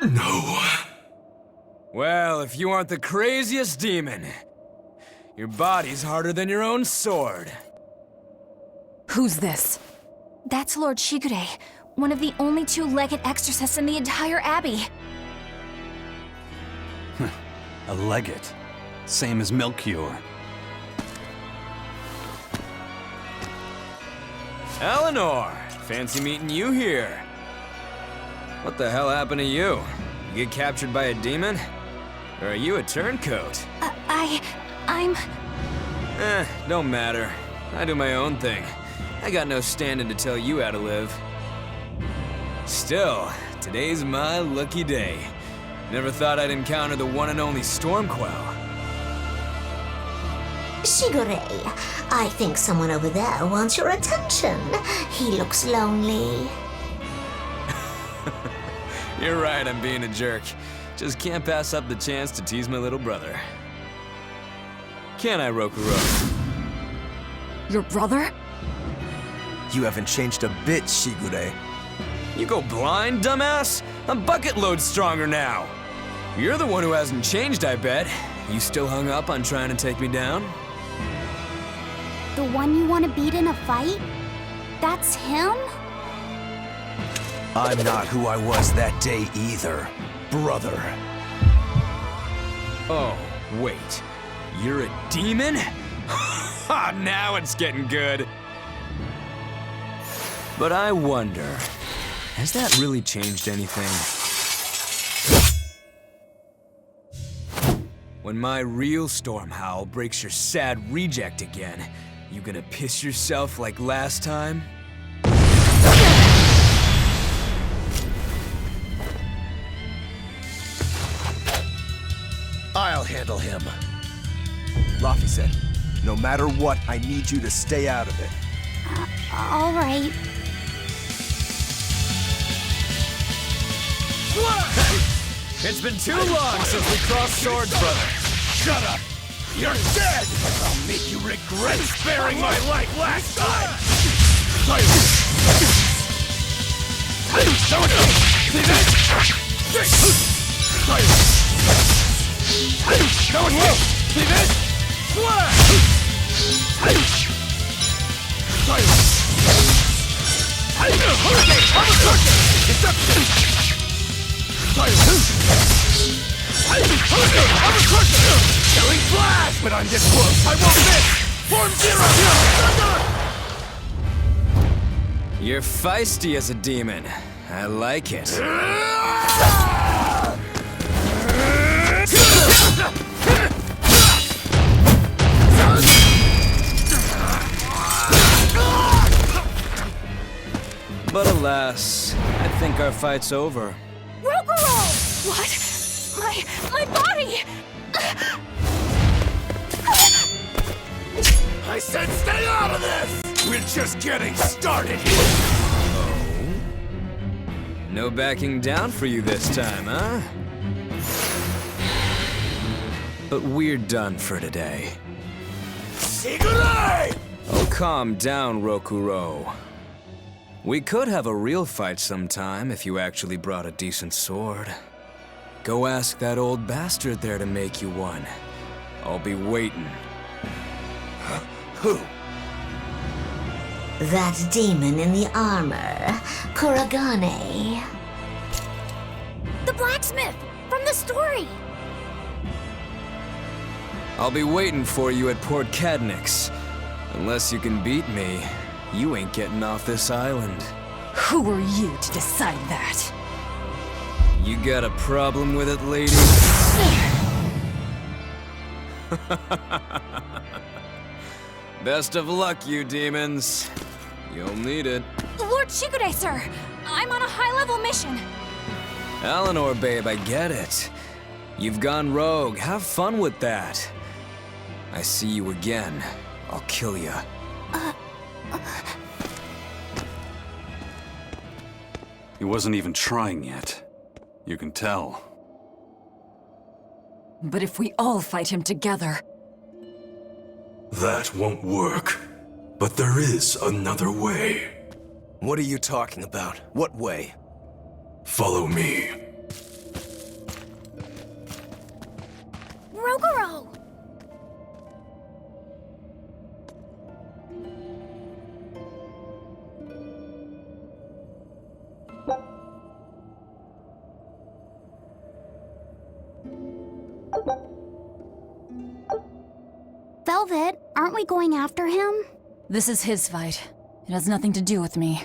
No. Well, if you aren't the craziest demon, your body's harder than your own sword. Who's this? That's Lord Shigure, one of the only two-legged exorcists in the entire abbey. A legate. Same as Melchior. Eleanor, fancy meeting you here. What the hell happened to you? You get captured by a demon? Or are you a turncoat? I'm... Don't matter. I do my own thing. I got no standing to tell you how to live. Still, today's my lucky day. Never thought I'd encounter the one and only Stormquell. Shigure, I think someone over there wants your attention. He looks lonely. You're right, I'm being a jerk. Just can't pass up the chance to tease my little brother. Can I, Rokuro? Your brother? You haven't changed a bit, Shigure. You go blind, dumbass? I'm bucket load stronger now. You're the one who hasn't changed, I bet. You still hung up on trying to take me down? The one you want to beat in a fight? That's him? I'm not who I was that day either, brother. Oh, wait. You're a demon? Ha! Now it's getting good. But I wonder, has that really changed anything? When my real storm howl breaks your sad reject again, you gonna piss yourself like last time? I'll handle him. Laffy said, no matter what, I need you to stay out of it. All right. It's been too long since we crossed swords, brother. Shut up! You're dead! I'll make you regret sparing my life last time! No one will! See this? Killing flash! But I'm this close, I won't miss! Form zero! You're feisty as a demon. I like it. But alas, I think our fight's over. Rokuro! What? My body! I said stay out of this! We're just getting started here! No backing down for you this time, huh? But we're done for today. Shigure! Oh, calm down, Rokuro. We could have a real fight sometime if you actually brought a decent sword. Go ask that old bastard there to make you one. I'll be waiting. Who? That demon in the armor, Kurrogane. The blacksmith from the story. I'll be waiting for you at Port Cadnix. Unless you can beat me, you ain't getting off this island. Who are you to decide that? You got a problem with it, lady? Best of luck, you demons. You'll need it. Lord Shigure, sir! I'm on a high-level mission. Eleanor, babe, I get it. You've gone rogue. Have fun with that. I see you again. I'll kill you. He wasn't even trying yet. You can tell. But if we all fight him together... That won't work. But there is another way. What are you talking about? What way? Follow me. Velvet, aren't we going after him? This is his fight. It has nothing to do with me.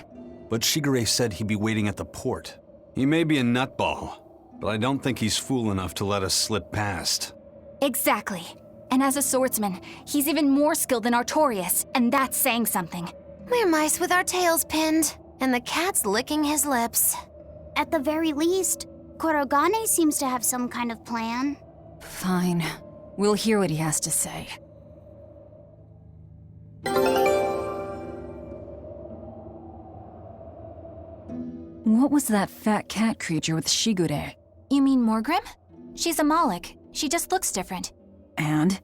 But Shigure said he'd be waiting at the port. He may be a nutball, but I don't think he's fool enough to let us slip past. Exactly. And as a swordsman, he's even more skilled than Artorias, and that's saying something. We're mice with our tails pinned, and the cat's licking his lips. At the very least, Kurrogane seems to have some kind of plan. Fine. We'll hear what he has to say. What was that fat cat creature with Shigure? You mean Morgrim? She's a Moloch. She just looks different. And?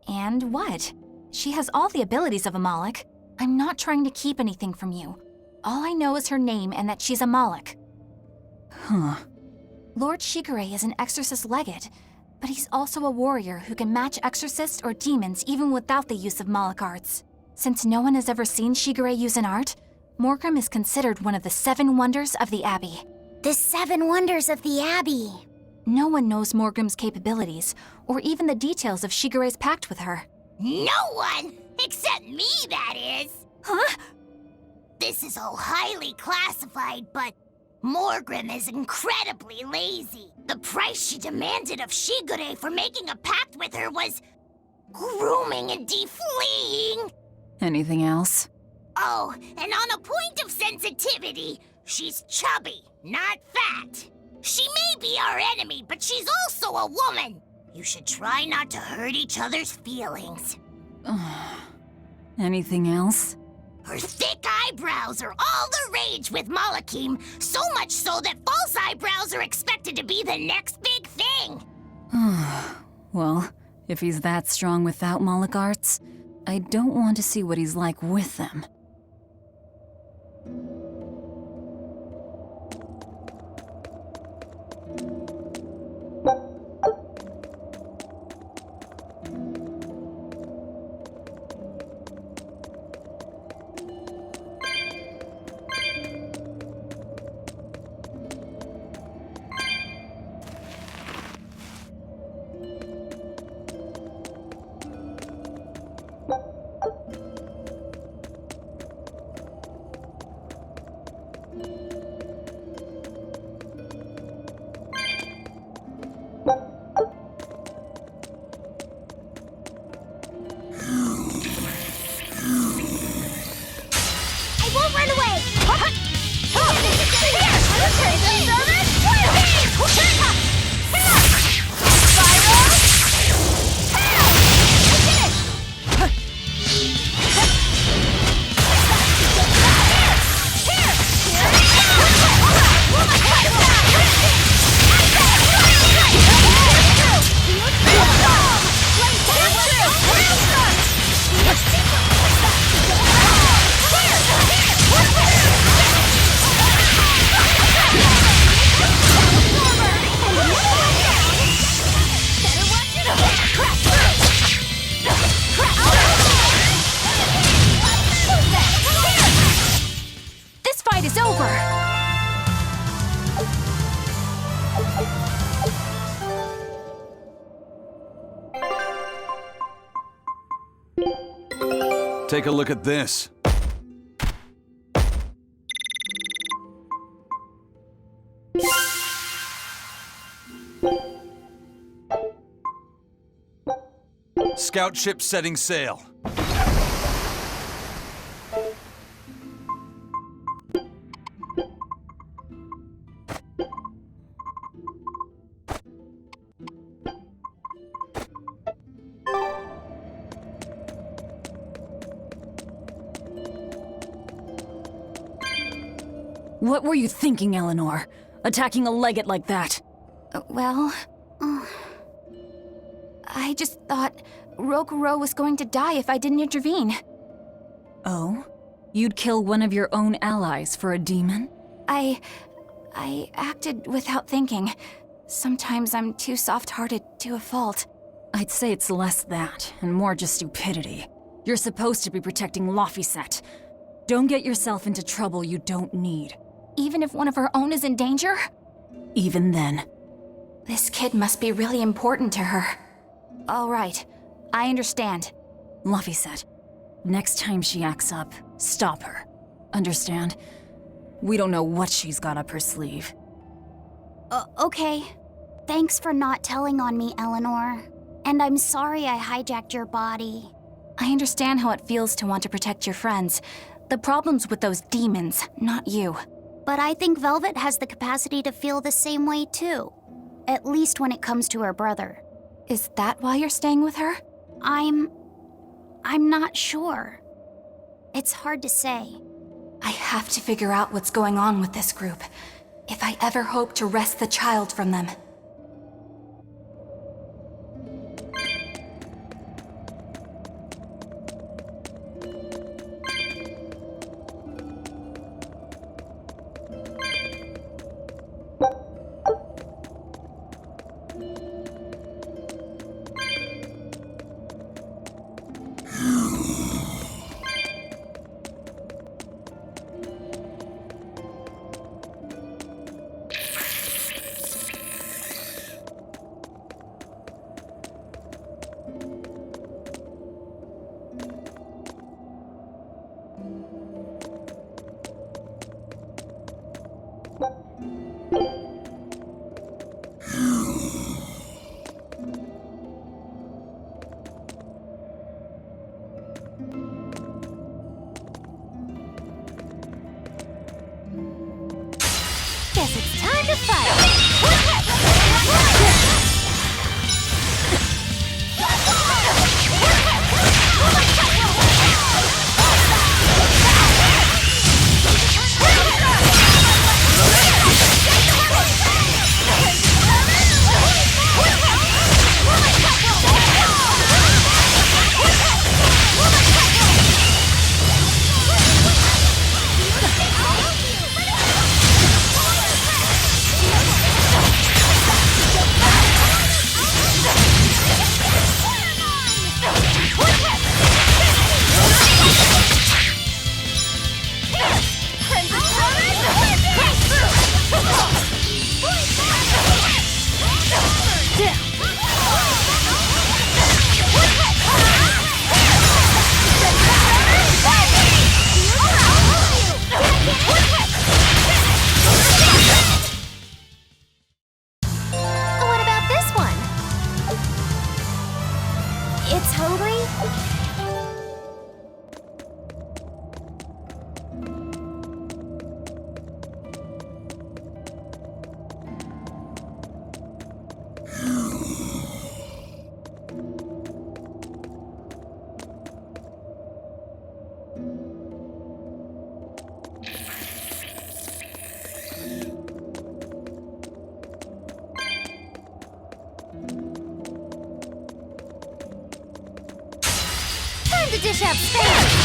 And what? She has all the abilities of a Moloch. I'm not trying to keep anything from you. All I know is her name and that she's a Moloch. Huh. Lord Shigure is an exorcist legate, but he's also a warrior who can match exorcists or demons even without the use of Moloch arts. Since no one has ever seen Shigure use an art, Morgrim is considered one of the 7 wonders of the Abbey. The 7 wonders of the Abbey. No one knows Morgrim's capabilities, or even the details of Shigure's pact with her. No one! Except me, that is! Huh? This is all highly classified, but Morgrim is incredibly lazy. The price she demanded of Shigure for making a pact with her was grooming and defleeing. Anything else? Oh, and on a point of sensitivity, she's chubby, not fat. She may be our enemy, but she's also a woman. You should try not to hurt each other's feelings. Anything else? Her thick eyebrows are all the rage with Malakim, so much so that false eyebrows are expected to be the next big thing. Well, if he's that strong without Moloch arts, I don't want to see what he's like with them. Take a look at this. Scout ship setting sail. What were you thinking, Eleanor? Attacking a legate like that? Well, I just thought Oroboros was going to die if I didn't intervene. Oh? You'd kill one of your own allies for a demon? I acted without thinking. Sometimes I'm too soft-hearted to a fault. I'd say it's less that, and more just stupidity. You're supposed to be protecting Laphicet. Don't get yourself into trouble you don't need. Even if one of her own is in danger? Even then. This kid must be really important to her. All right, I understand. Laphicet, next time she acts up, stop her. Understand? We don't know what she's got up her sleeve. Okay. Thanks for not telling on me, Eleanor. And I'm sorry I hijacked your body. I understand how it feels to want to protect your friends. The problem's with those demons, not you. But I think Velvet has the capacity to feel the same way too. At least when it comes to her brother. Is that why you're staying with her? I'm not sure. It's hard to say. I have to figure out what's going on with this group, if I ever hope to wrest the child from them. Guess it's time to fight! What about this one? It's hungry? Time to dish out space!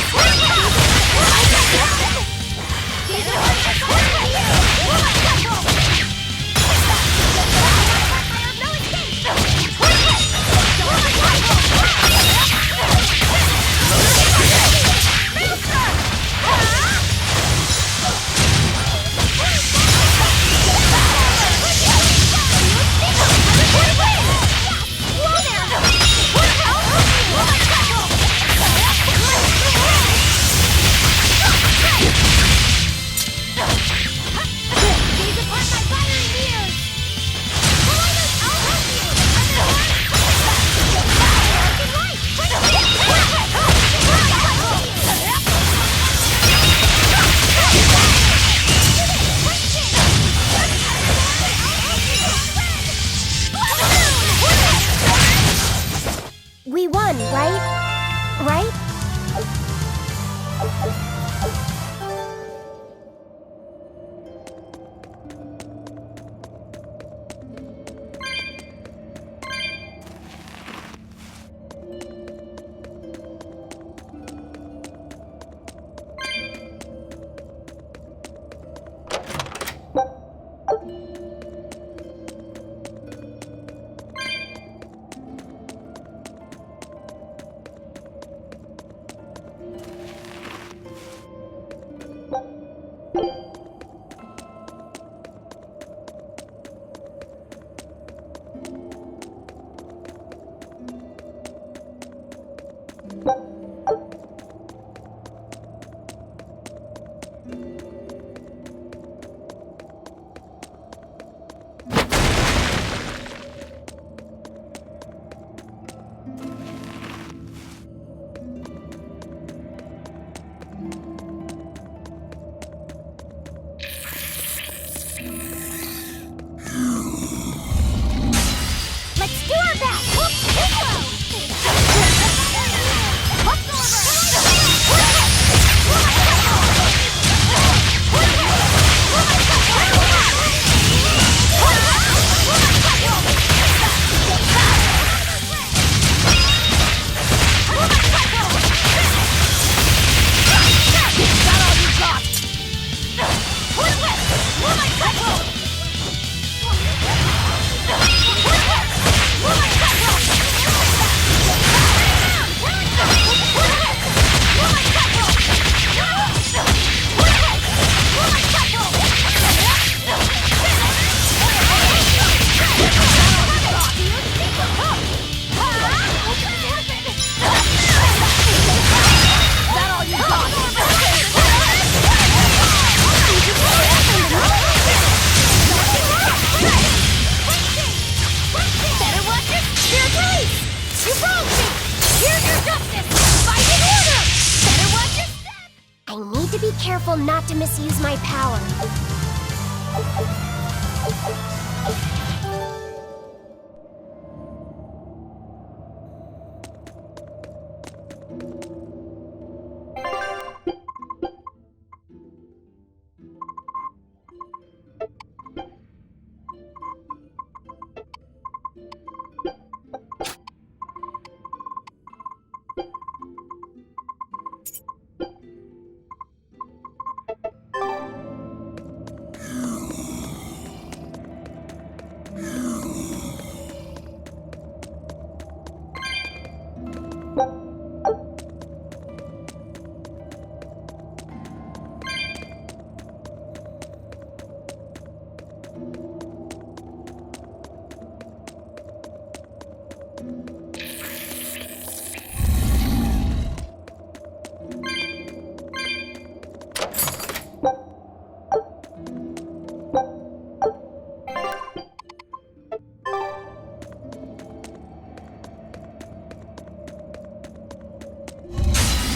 be careful not to misuse my power.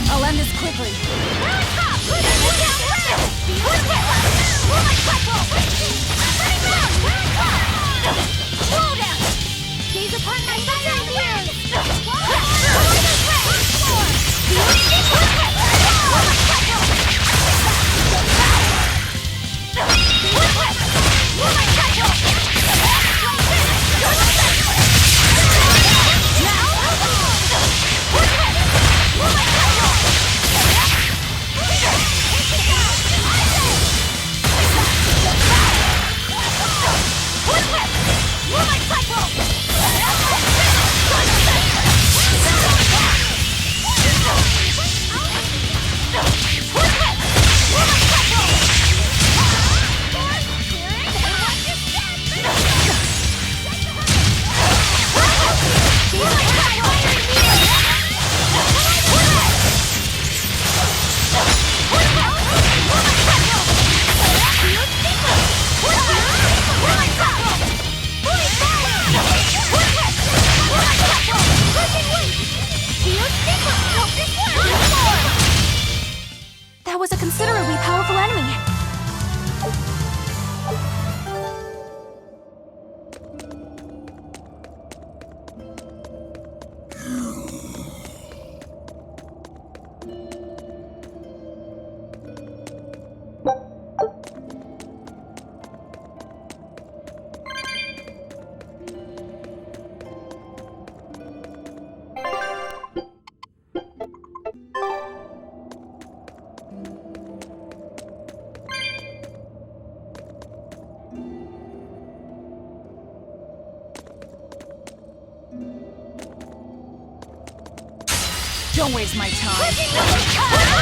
I'll end this quickly. Gaze upon my fire views! That was a considerably powerful enemy. Don't waste my time.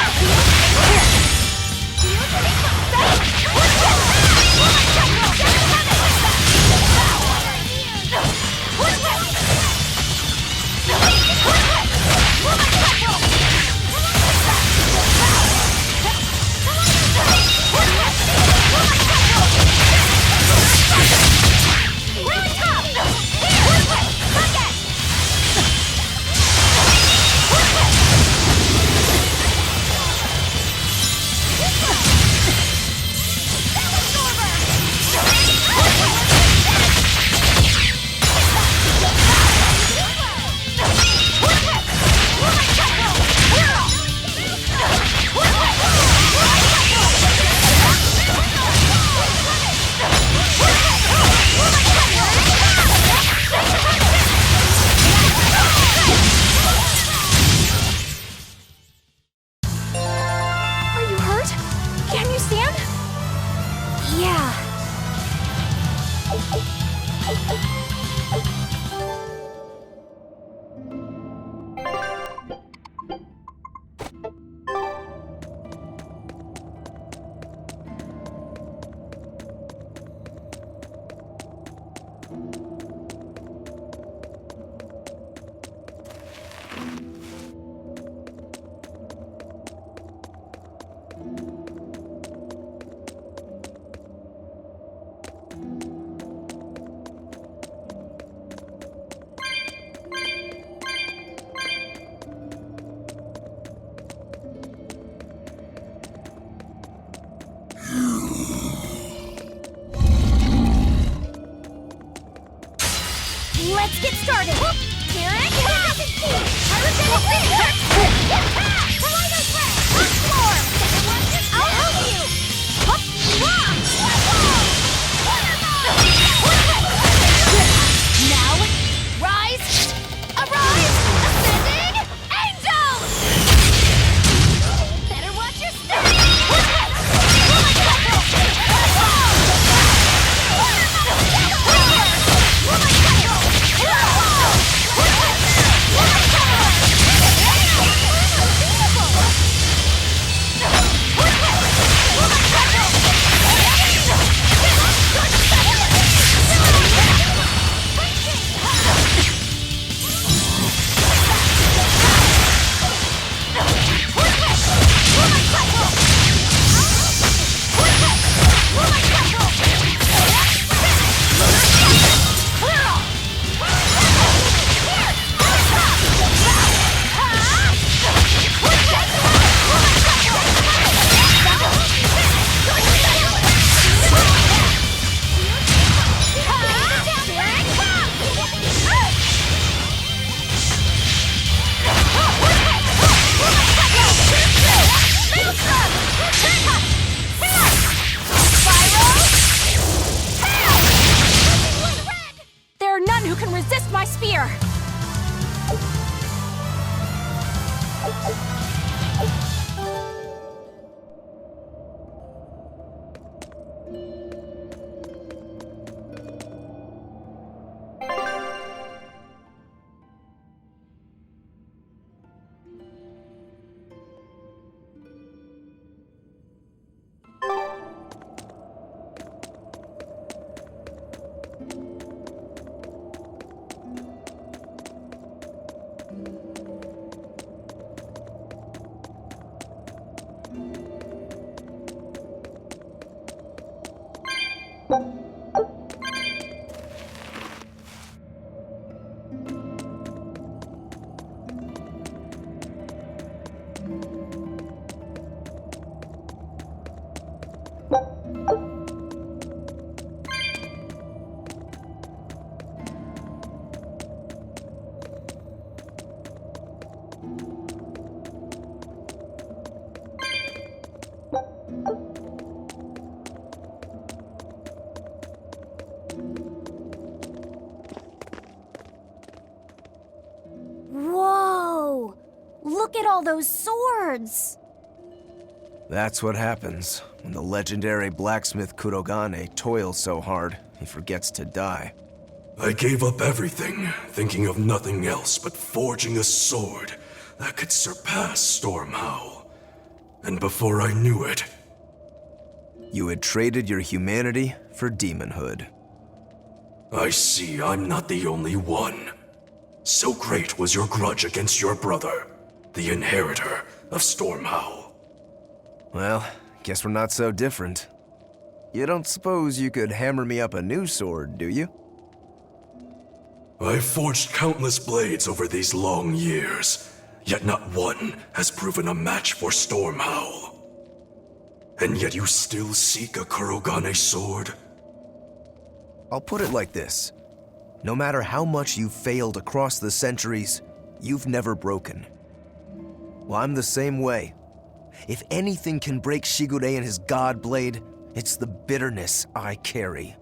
Let's get started! Here it comes! Pyrogenic Rain! Tornado Threat! Storm! I'll help you! Now, rise! Arise! Ascending! Angels! Better watch your step! There are none who can resist my spear! Whoa! Look at all those swords! That's what happens when the legendary blacksmith Kurrogane toils so hard, he forgets to die. I gave up everything, thinking of nothing else but forging a sword that could surpass Stormhowl. And before I knew it... You had traded your humanity for demonhood. I see I'm not the only one. So great was your grudge against your brother, the inheritor of Stormhowl. Well, guess we're not so different. You don't suppose you could hammer me up a new sword, do you? I've forged countless blades over these long years, yet not one has proven a match for Stormhowl. And yet you still seek a Kurrogane sword? I'll put it like this. No matter how much you've failed across the centuries, you've never broken. Well, I'm the same way. If anything can break Shigure and his god blade, it's the bitterness I carry.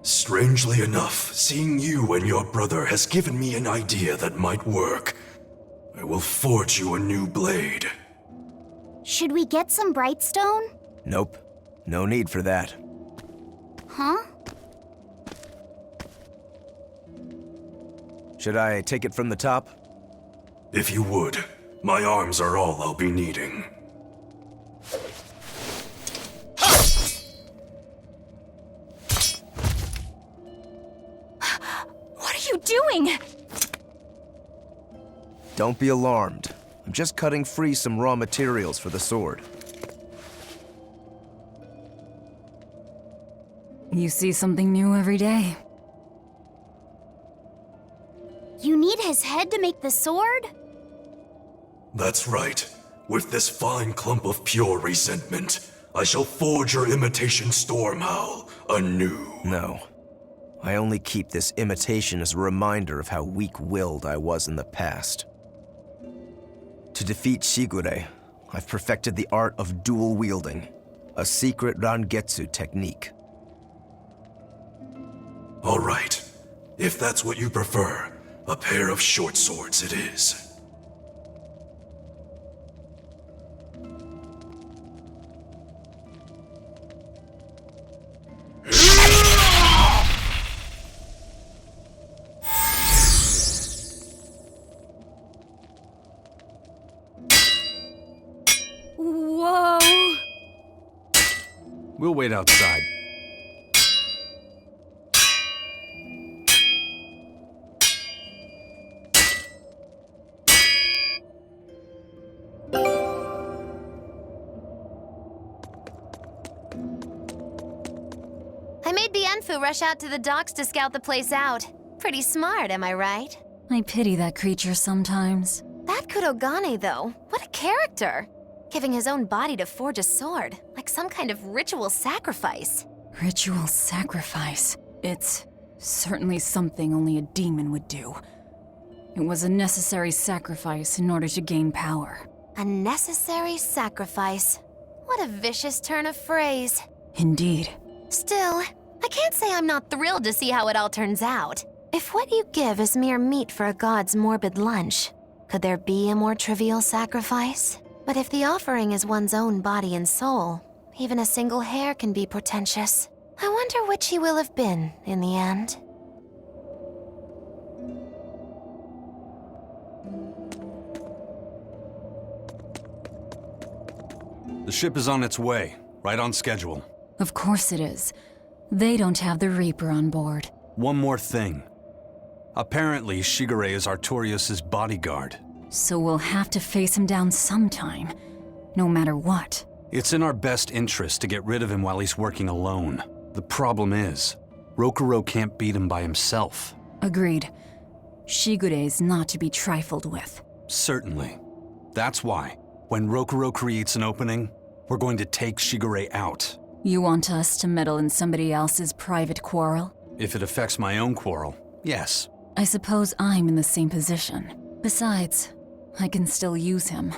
Strangely enough, seeing you and your brother has given me an idea that might work. I will forge you a new blade. Should we get some Brightstone? Nope. No need for that. Huh? Should I take it from the top? If you would. My arms are all I'll be needing. What are you doing? Don't be alarmed. I'm just cutting free some raw materials for the sword. You see something new every day. You need his head to make the sword? That's right. With this fine clump of pure resentment, I shall forge your imitation Stormhowl anew. No. I only keep this imitation as a reminder of how weak-willed I was in the past. To defeat Shigure, I've perfected the art of dual wielding, a secret Rangetsu technique. All right. If that's what you prefer, a pair of short swords it is. Whoa! We'll wait outside. I made Bienfu rush out to the docks to scout the place out. Pretty smart, am I right? I pity that creature sometimes. That Kurrogane, though, what a character! Giving his own body to forge a sword, like some kind of ritual sacrifice. Ritual sacrifice. It's certainly something only a demon would do. It was a necessary sacrifice in order to gain power. A necessary sacrifice. What a vicious turn of phrase. Indeed. Still, I can't say I'm not thrilled to see how it all turns out. If what you give is mere meat for a god's morbid lunch, could there be a more trivial sacrifice? But if the offering is one's own body and soul, even a single hair can be portentous. I wonder which he will have been in the end. The ship is on its way, right on schedule. Of course it is. They don't have the Reaper on board. One more thing. Apparently, Shigure is Artorias' bodyguard. So we'll have to face him down sometime, no matter what. It's in our best interest to get rid of him while he's working alone. The problem is, Rokuro can't beat him by himself. Agreed. Shigure is not to be trifled with. Certainly. That's why, when Rokuro creates an opening, we're going to take Shigure out. You want us to meddle in somebody else's private quarrel? If it affects my own quarrel, yes. I suppose I'm in the same position. Besides, I can still use him.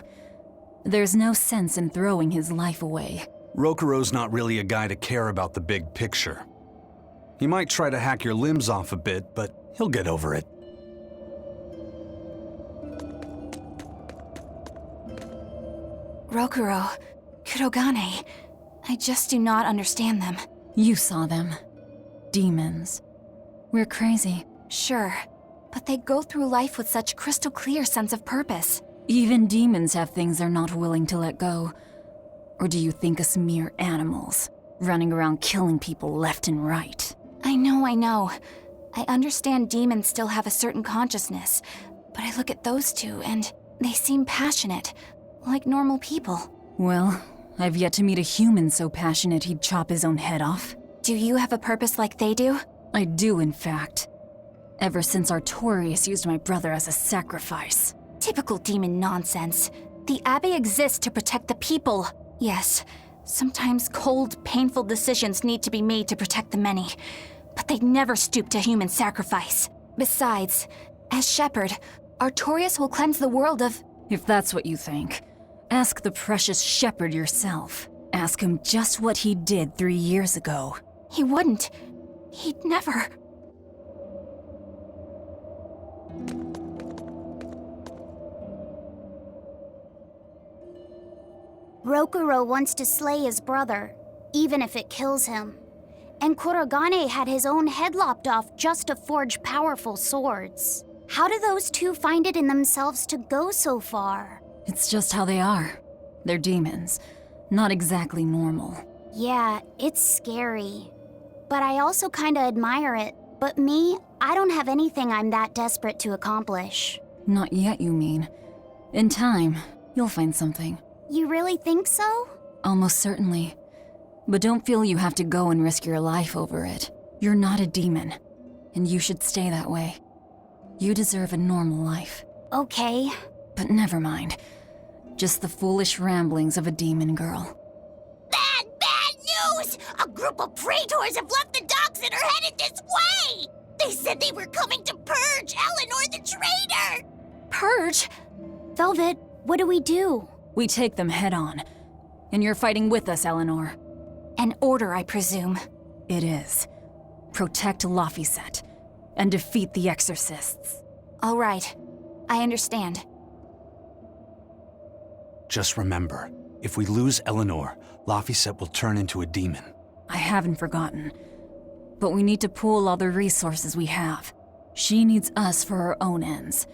There's no sense in throwing his life away. Rokuro's not really a guy to care about the big picture. He might try to hack your limbs off a bit, but he'll get over it. Rokuro, Kurrogane, I just do not understand them. You saw them. Demons. We're crazy. Sure, but they go through life with such crystal clear sense of purpose. Even demons have things they're not willing to let go. Or do you think us mere animals, running around killing people left and right? I know. I understand demons still have a certain consciousness, but I look at those two and they seem passionate, like normal people. Well, I've yet to meet a human so passionate he'd chop his own head off. Do you have a purpose like they do? I do, in fact. Ever since Artorias used my brother as a sacrifice. Typical demon nonsense. The Abbey exists to protect the people. Yes, sometimes cold, painful decisions need to be made to protect the many, but they never stoop to human sacrifice. Besides, as shepherd, Artorias will cleanse the world of... If that's what you think, ask the precious shepherd yourself. Ask him just what he did 3 years ago. He wouldn't. He'd never... Rokuro wants to slay his brother, even if it kills him. And Kurrogane had his own head lopped off just to forge powerful swords. How do those two find it in themselves to go so far? It's just how they are. They're demons. Not exactly normal. Yeah, it's scary. But I also kinda admire it. But me, I don't have anything I'm that desperate to accomplish. Not yet, you mean. In time, you'll find something. You really think so? Almost certainly. But don't feel you have to go and risk your life over it. You're not a demon, and you should stay that way. You deserve a normal life. Okay. But never mind. Just the foolish ramblings of a demon girl. Bad news! A A group of Praetors have left the docks and are headed this way! They said they were coming to purge Eleanor the traitor! Purge? Velvet, what do we do? We take them head on. And you're fighting with us, Eleanor. An order, I presume. It is. Protect Laphicet and defeat the Exorcists. All right. I understand. Just remember, if we lose Eleanor, Laphicet will turn into a demon. I haven't forgotten. But we need to pool all the resources we have. She needs us for her own ends,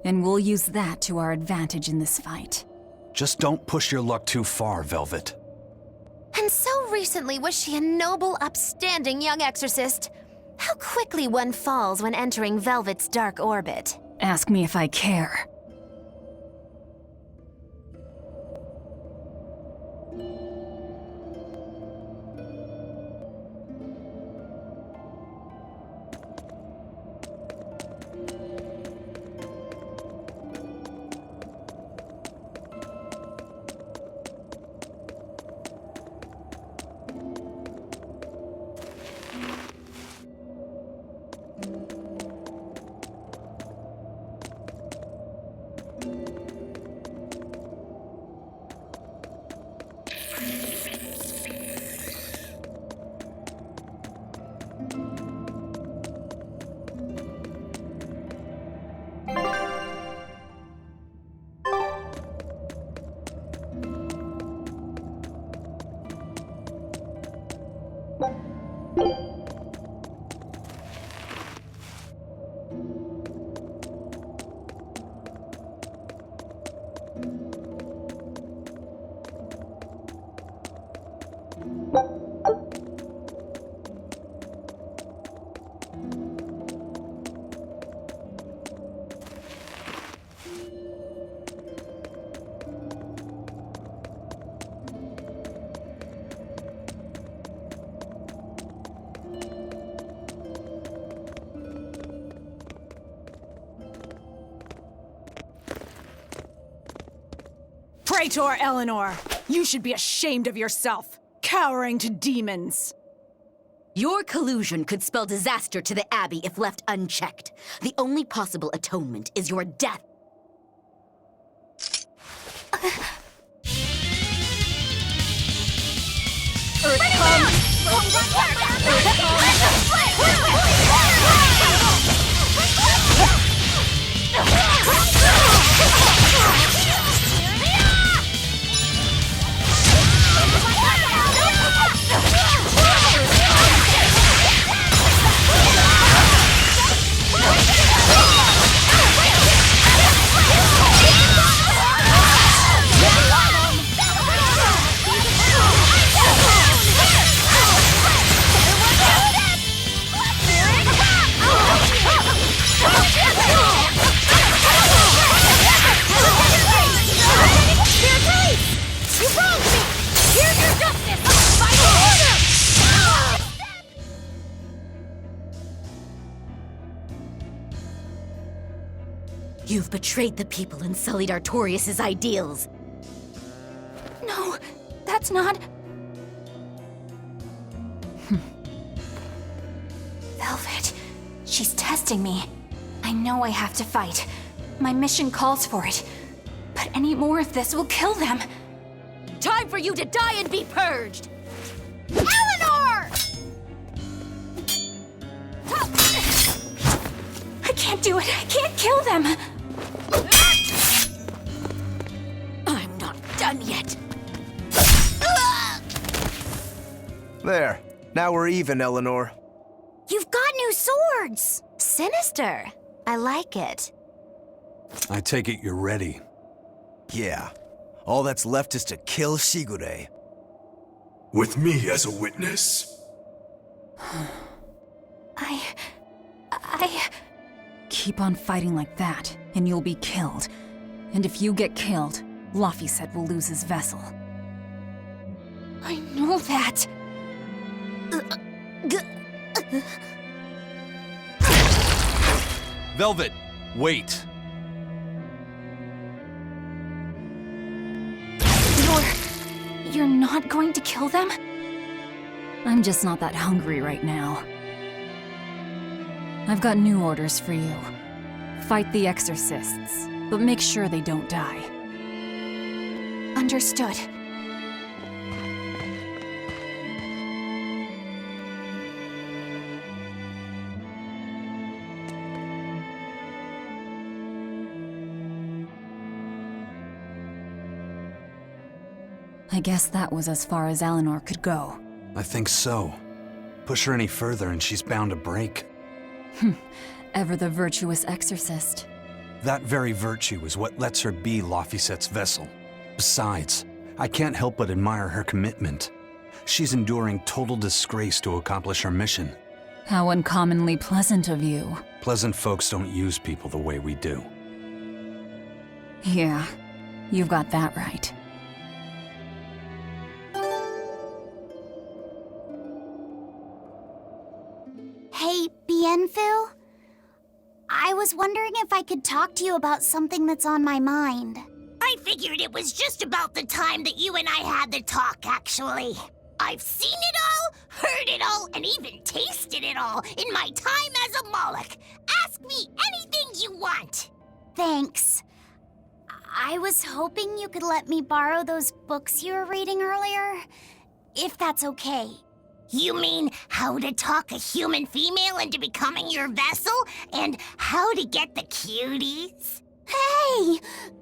and we'll use that to our advantage in this fight. Just don't push your luck too far, Velvet. And so recently was she a noble, upstanding young exorcist. How quickly one falls when entering Velvet's dark orbit. Ask me if I care. Praetor Eleanor, you should be ashamed of yourself, cowering to demons. Your collusion could spell disaster to the Abbey if left unchecked. The only possible atonement is your death. You've betrayed the people and sullied Artorius' ideals. No, that's not... Velvet, she's testing me. I know I have to fight. My mission calls for it. But any more of this will kill them. Time for you to die and be purged! Eleanor! I can't do it. I can't kill them. I'm not done yet. There. Now we're even, Eleanor. You've got new swords! Sinister. I like it. I take it you're ready. Yeah. All that's left is to kill Shigure. With me as a witness. I... Keep on fighting like that, and you'll be killed. And if you get killed, Laphicet will lose his vessel. I know that. Velvet, wait. You're not going to kill them? I'm just not that hungry right now. I've got new orders for you. Fight the exorcists, but make sure they don't die. Understood. I guess that was as far as Eleanor could go. I think so. Push her any further and she's bound to break. Ever the virtuous exorcist. That very virtue is what lets her be Laphicet's vessel. Besides, I can't help but admire her commitment. She's enduring total disgrace to accomplish her mission. How uncommonly pleasant of you. Pleasant folks don't use people the way we do. Yeah, you've got that right. Hey, Bienfil? I was wondering if I could talk to you about something that's on my mind. I figured it was just about the time that you and I had the talk, actually. I've seen it all, heard it all, and even tasted it all in my time as a Moloch. Ask me anything you want. Thanks. I was hoping you could let me borrow those books you were reading earlier, if that's okay. You mean how to talk a human female into becoming your vessel, and how to get the cuties? Hey!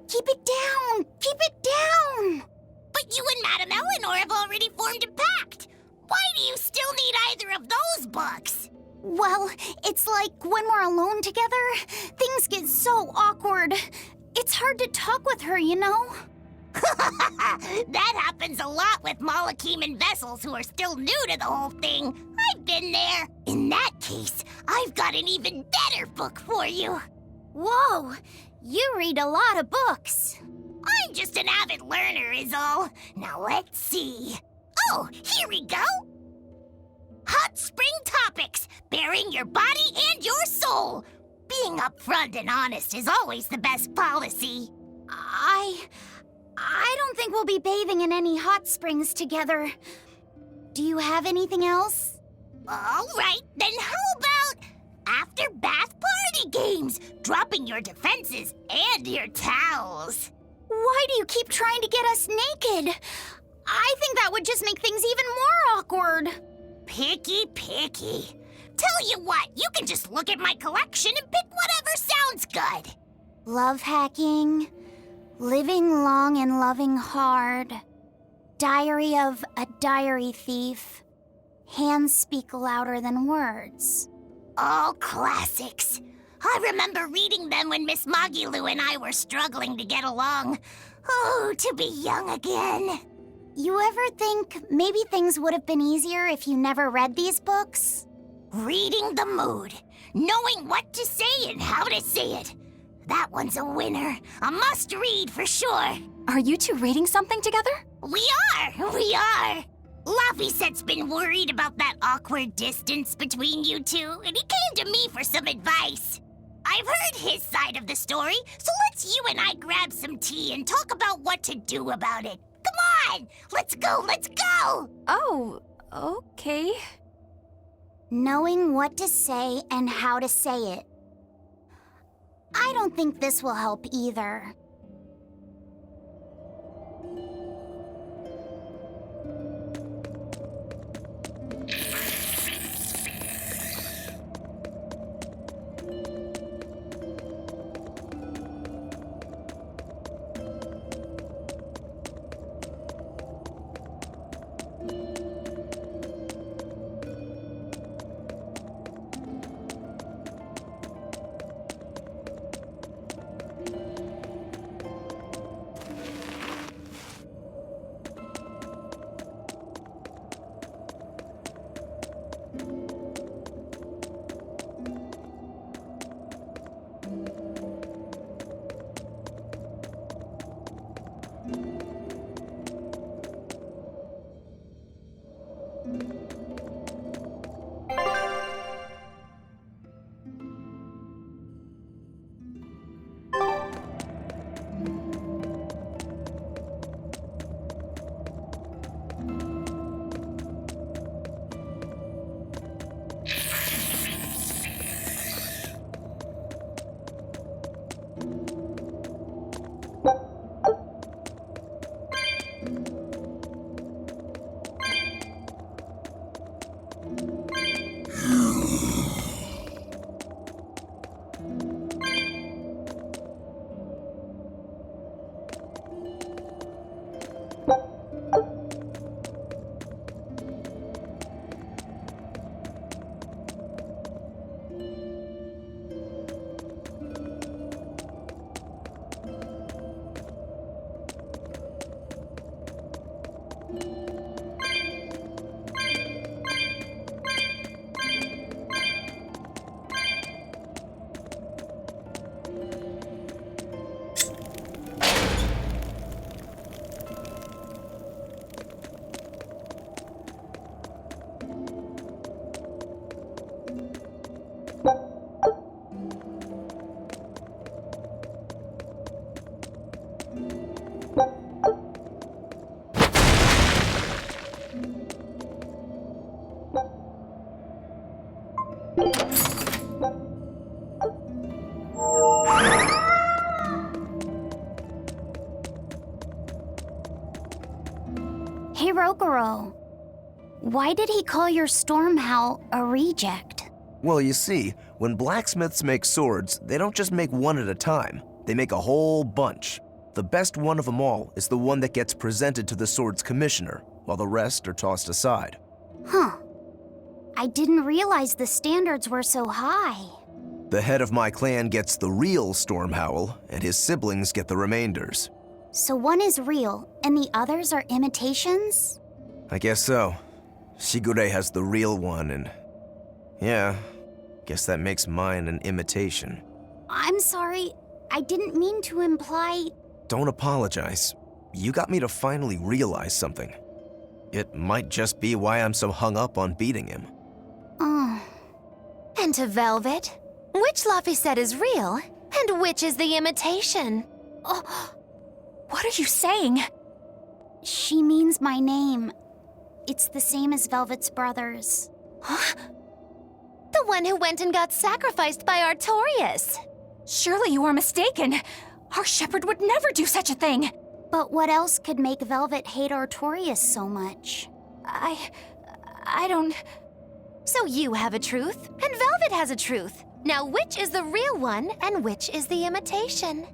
Keep it down! Keep it down! But you and Madame Eleanor have already formed a pact. Why do you still need either of those books? Well, it's like when we're alone together, things get so awkward. It's hard to talk with her, you know? That happens a lot with Malachim vessels who are still new to the whole thing. I've been there. In that case, I've got an even better book for you. Whoa! You read a lot of books. I'm just an avid learner is all. Now let's see. Oh, here we go. Hot Spring Topics, bearing your body and your soul. Being upfront and honest is always the best policy. I don't think we'll be bathing in any hot springs together. Do you have anything else? All right, then how about after bath party games, dropping your defenses and your towels? Why do you keep trying to get us naked? I think that would just make things even more awkward. Picky. Tell you what, you can just look at my collection and pick whatever sounds good. Love hacking, living long and loving hard, diary of a diary thief, hands speak louder than words. All classics. I remember reading them when Miss Magilu and I were struggling to get along. Oh, to be young again. You ever think maybe things would have been easier if you never read these books? Reading the mood, knowing what to say and how to say it. That one's a winner. A must-read for sure. Are you two reading something together? We are. Laphicet's been worried about that awkward distance between you two, and he came to me for some advice. I've heard his side of the story, so let's you and I grab some tea and talk about what to do about it. Come on, let's go. Oh, okay. Knowing what to say and how to say it. I don't think this will help either. Hey, Rokuro. Why did he call your storm howl a reject? Well, you see, when blacksmiths make swords, they don't just make one at a time. They make a whole bunch. The best one of them all is the one that gets presented to the sword's commissioner, while the rest are tossed aside. Huh. I didn't realize the standards were so high. The head of my clan gets the real storm howl, and his siblings get the remainders. So one is real, and the others are imitations? I guess so. Shigure has the real one, and yeah, guess that makes mine an imitation. I'm sorry, I didn't mean to imply... Don't apologize. You got me to finally realize something. It might just be why I'm so hung up on beating him. Oh. And to Velvet, which Laphicet is real, and which is the imitation? Oh, what are you saying? She means my name. It's the same as Velvet's brothers. Huh? The one who went and got sacrificed by Artorias. Surely you are mistaken. Our shepherd would never do such a thing. But what else could make Velvet hate Artorias so much? I don't... So you have a truth, and Velvet has a truth. Now which is the real one, and which is the imitation?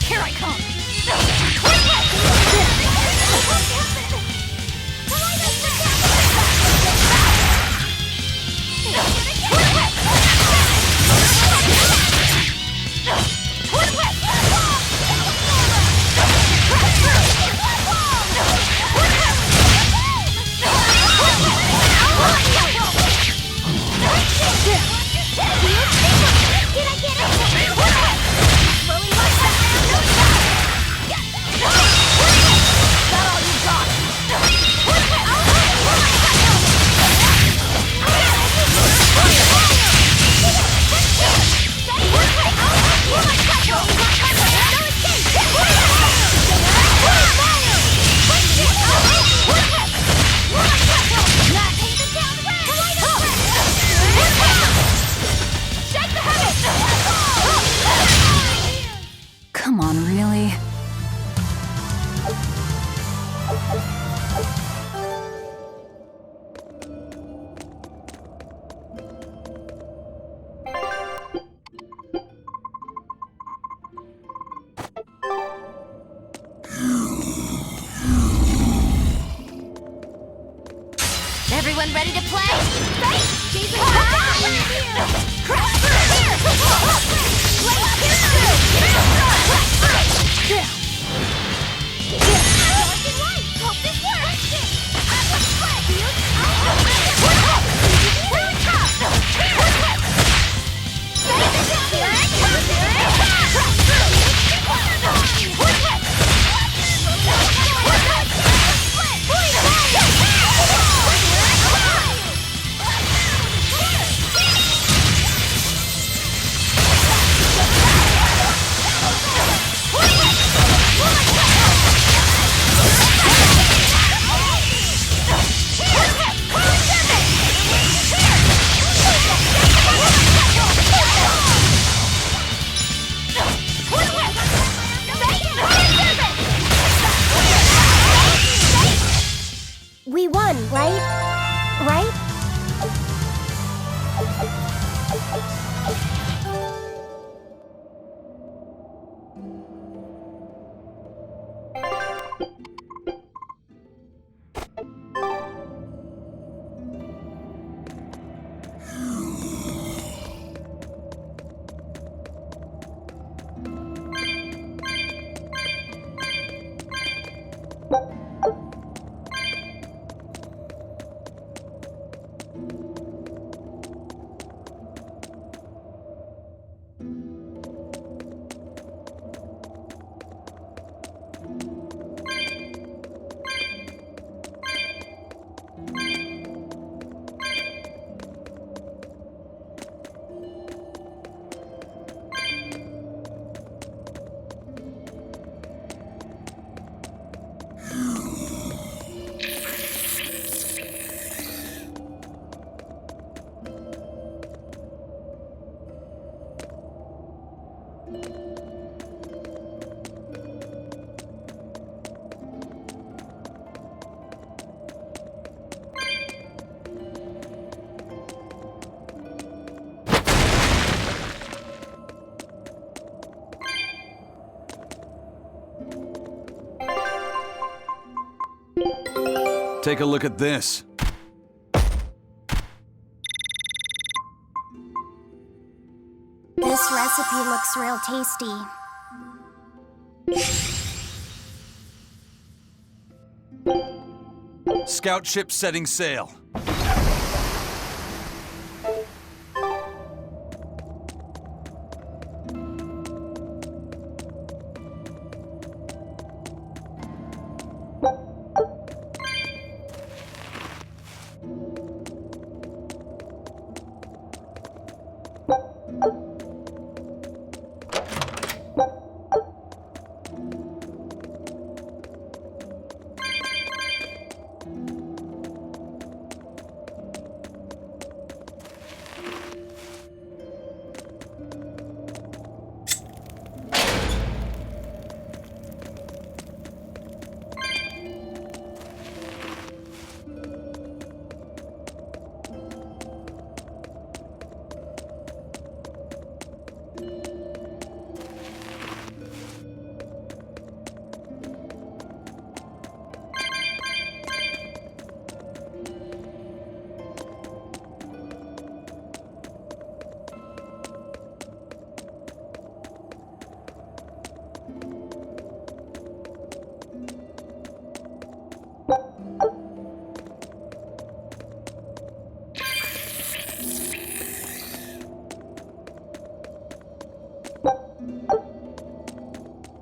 Here I come! Come on, really? Everyone ready to play? Ready? Jesus! Take a look at this. This recipe looks real tasty. Scout ship setting sail.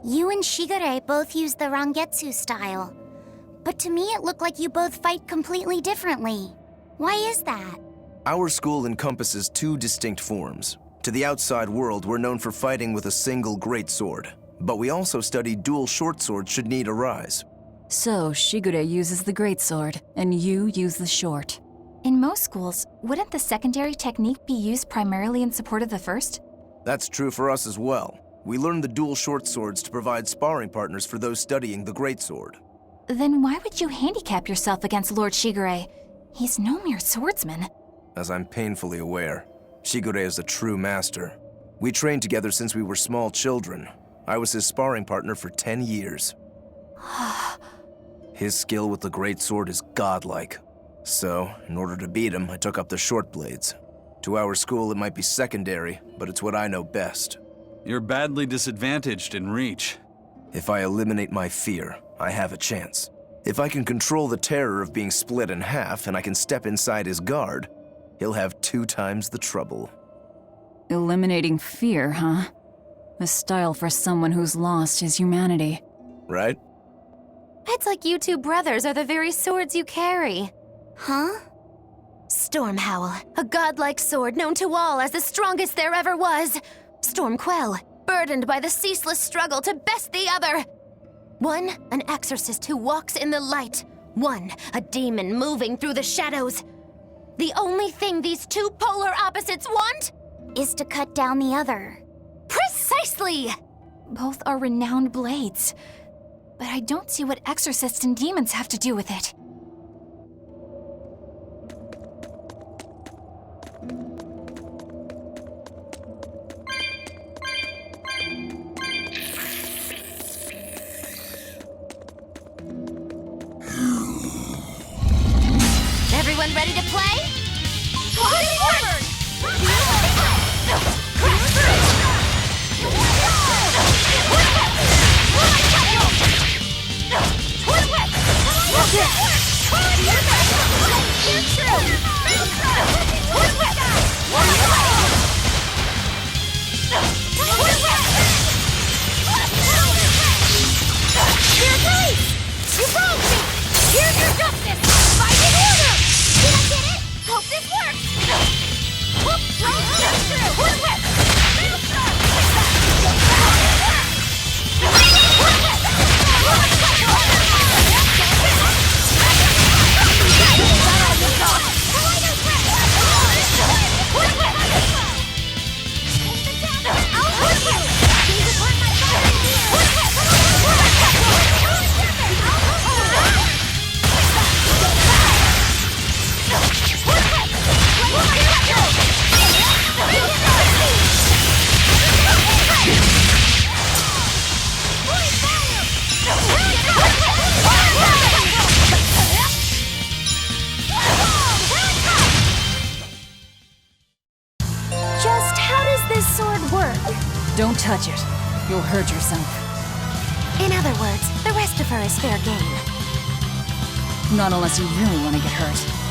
You and Shigure both use the Rangetsu style. But to me it looked like you both fight completely differently. Why is that? Our school encompasses two distinct forms. To the outside world, we're known for fighting with a single greatsword. But we also study dual short swords should need arise. So, Shigure uses the greatsword, and you use the short. In most schools, wouldn't the secondary technique be used primarily in support of the first? That's true for us as well. We learned the dual short swords to provide sparring partners for those studying the greatsword. Then why would you handicap yourself against Lord Shigure? He's no mere swordsman. As I'm painfully aware, Shigure is a true master. We trained together since we were small children. I was his sparring partner for 10 years. His skill with the greatsword is godlike. So, in order to beat him, I took up the short blades. To our school, it might be secondary, but it's what I know best. You're badly disadvantaged in reach. If I eliminate my fear, I have a chance. If I can control the terror of being split in half and I can step inside his guard, he'll have 2 times the trouble. Eliminating fear, huh? A style for someone who's lost his humanity. Right? It's like you two brothers are the very swords you carry. Huh? Stormhowl, a godlike sword known to all as the strongest there ever was. Stormquell, burdened by the ceaseless struggle to best the other. One, an exorcist who walks in the light. One, a demon moving through the shadows. The only thing these two polar opposites want is to cut down the other. Precisely! Both are renowned blades. But I don't see what exorcists and demons have to do with it. Everyone ready to play? Forward! Don't touch it. You'll hurt yourself. In other words, the rest of her is fair game. Not unless you really want to get hurt.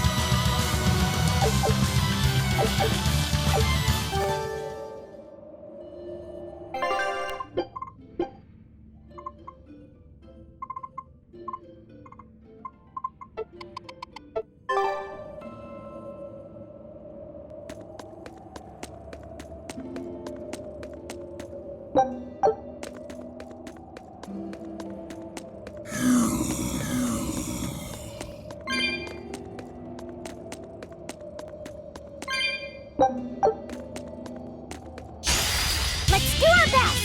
Let's do our best!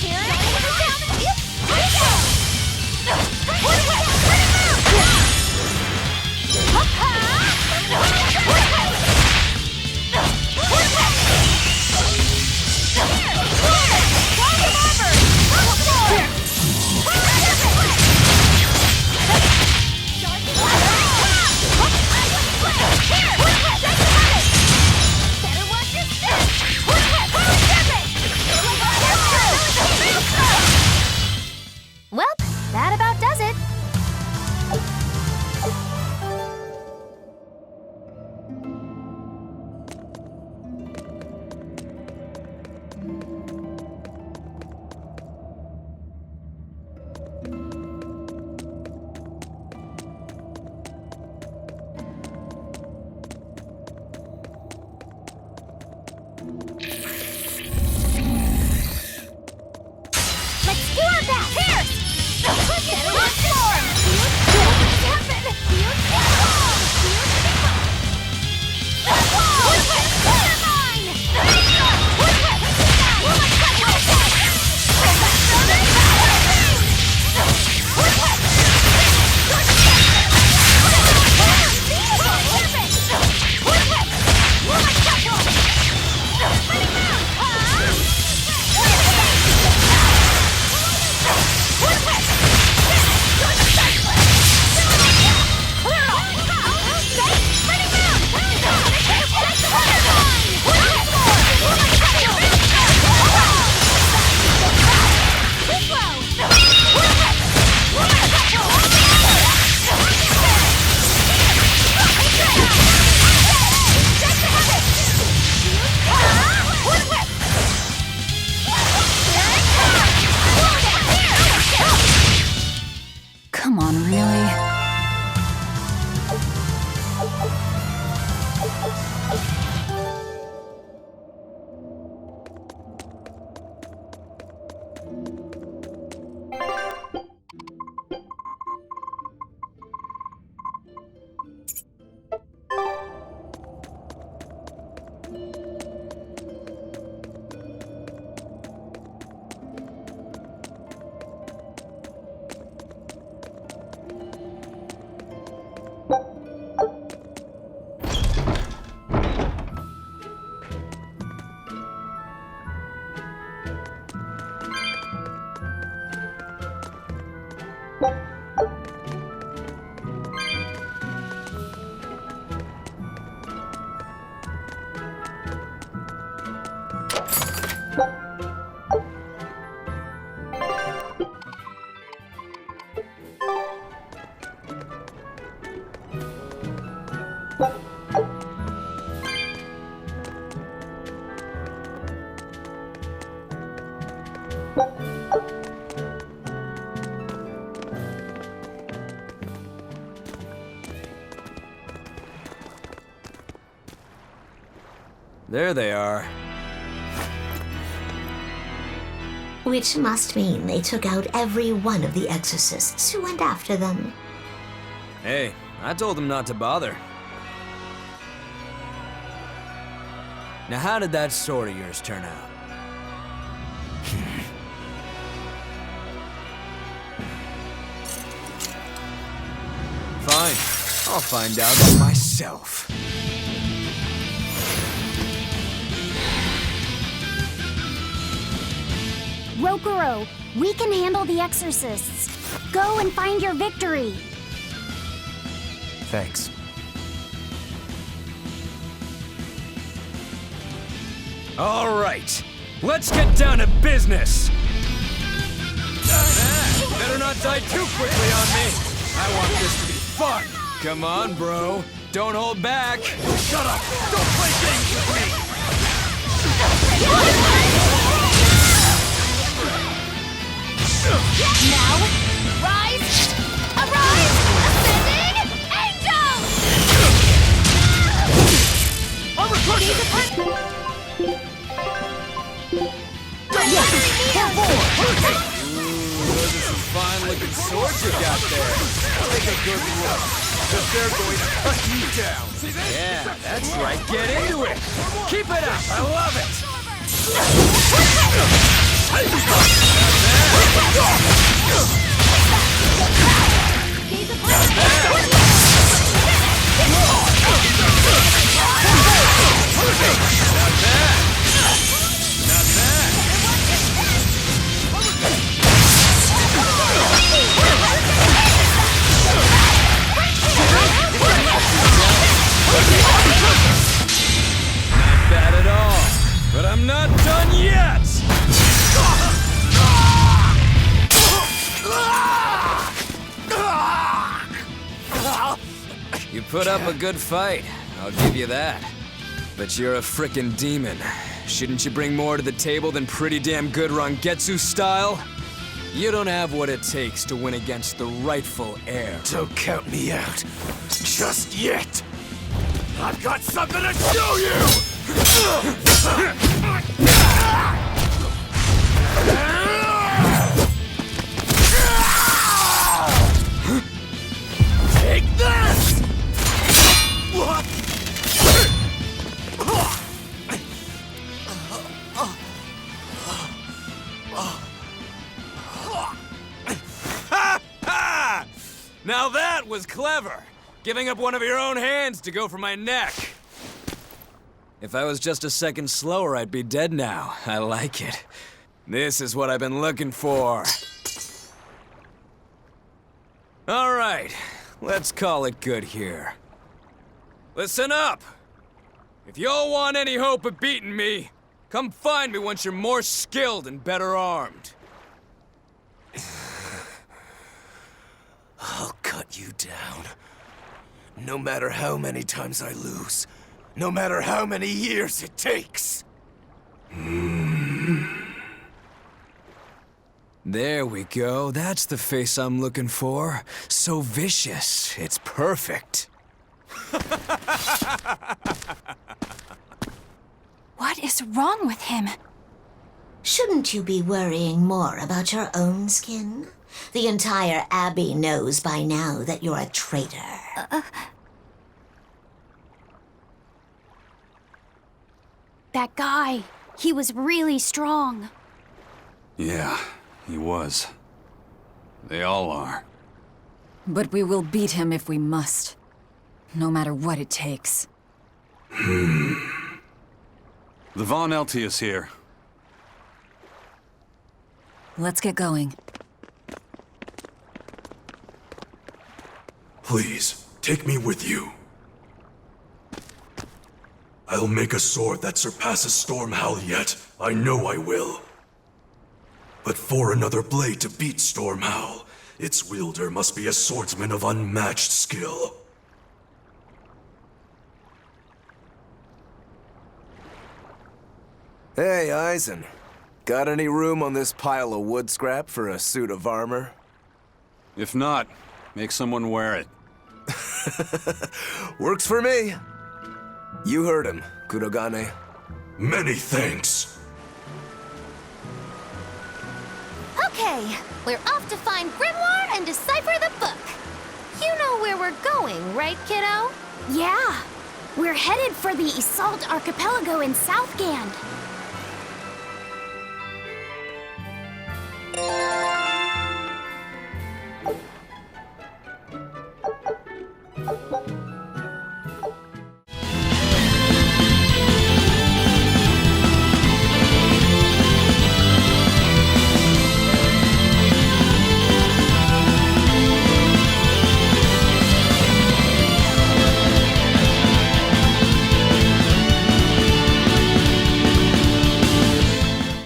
Here it Well, that about does it. Let's do our best! Here! Better watch form! Come on, really? There they are. Which must mean they took out every one of the exorcists who went after them. Hey, I told them not to bother. Now how did that sword of yours turn out? Fine, I'll find out for myself. Rokuro, we can handle the exorcists. Go and find your victory. Thanks. All right. Let's get down to business! Better not die too quickly on me! I want this to be fun! Come on, bro. Don't hold back! Shut up! Don't play games with me! Now, rise! Arise! Ascending! Angel! I'm recruiting! Those are some fine-looking swords you got there. Take a good look, because they're going to cut you down. Yeah, that's right. Get into it. Keep it up. I love it. Not bad at all, but I'm not done yet! You put up a good fight, I'll give you that. But you're a frickin' demon. Shouldn't you bring more to the table than pretty damn good Rangetsu style? You don't have what it takes to win against the rightful heir. Don't count me out. Just yet. I've got something to show you! Take this! Now that was clever! Giving up one of your own hands to go for my neck. If I was just a second slower, I'd be dead now. I like it. This is what I've been looking for. All right, let's call it good here. Listen up! If y'all want any hope of beating me, come find me once you're more skilled and better armed. I'll cut you down. No matter how many times I lose. No matter how many years it takes. There we go. That's the face I'm looking for. So vicious. It's perfect. What is wrong with him? Shouldn't you be worrying more about your own skin? The entire Abbey knows by now that you're a traitor. That guy, he was really strong. Yeah, he was. They all are. But we will beat him if we must. No matter what it takes. The Von Eltius here. Let's get going. Please, take me with you. I'll make a sword that surpasses Stormhowl yet. I know I will. But for another blade to beat Stormhowl, its wielder must be a swordsman of unmatched skill. Hey, Eisen. Got any room on this pile of wood scrap for a suit of armor? If not, make someone wear it. Works for me. You heard him, Kurrogane. Many thanks. Okay, we're off to find Grimoire and decipher the book. You know where we're going, right, kiddo? Yeah, we're headed for the Assault Archipelago in Southgand.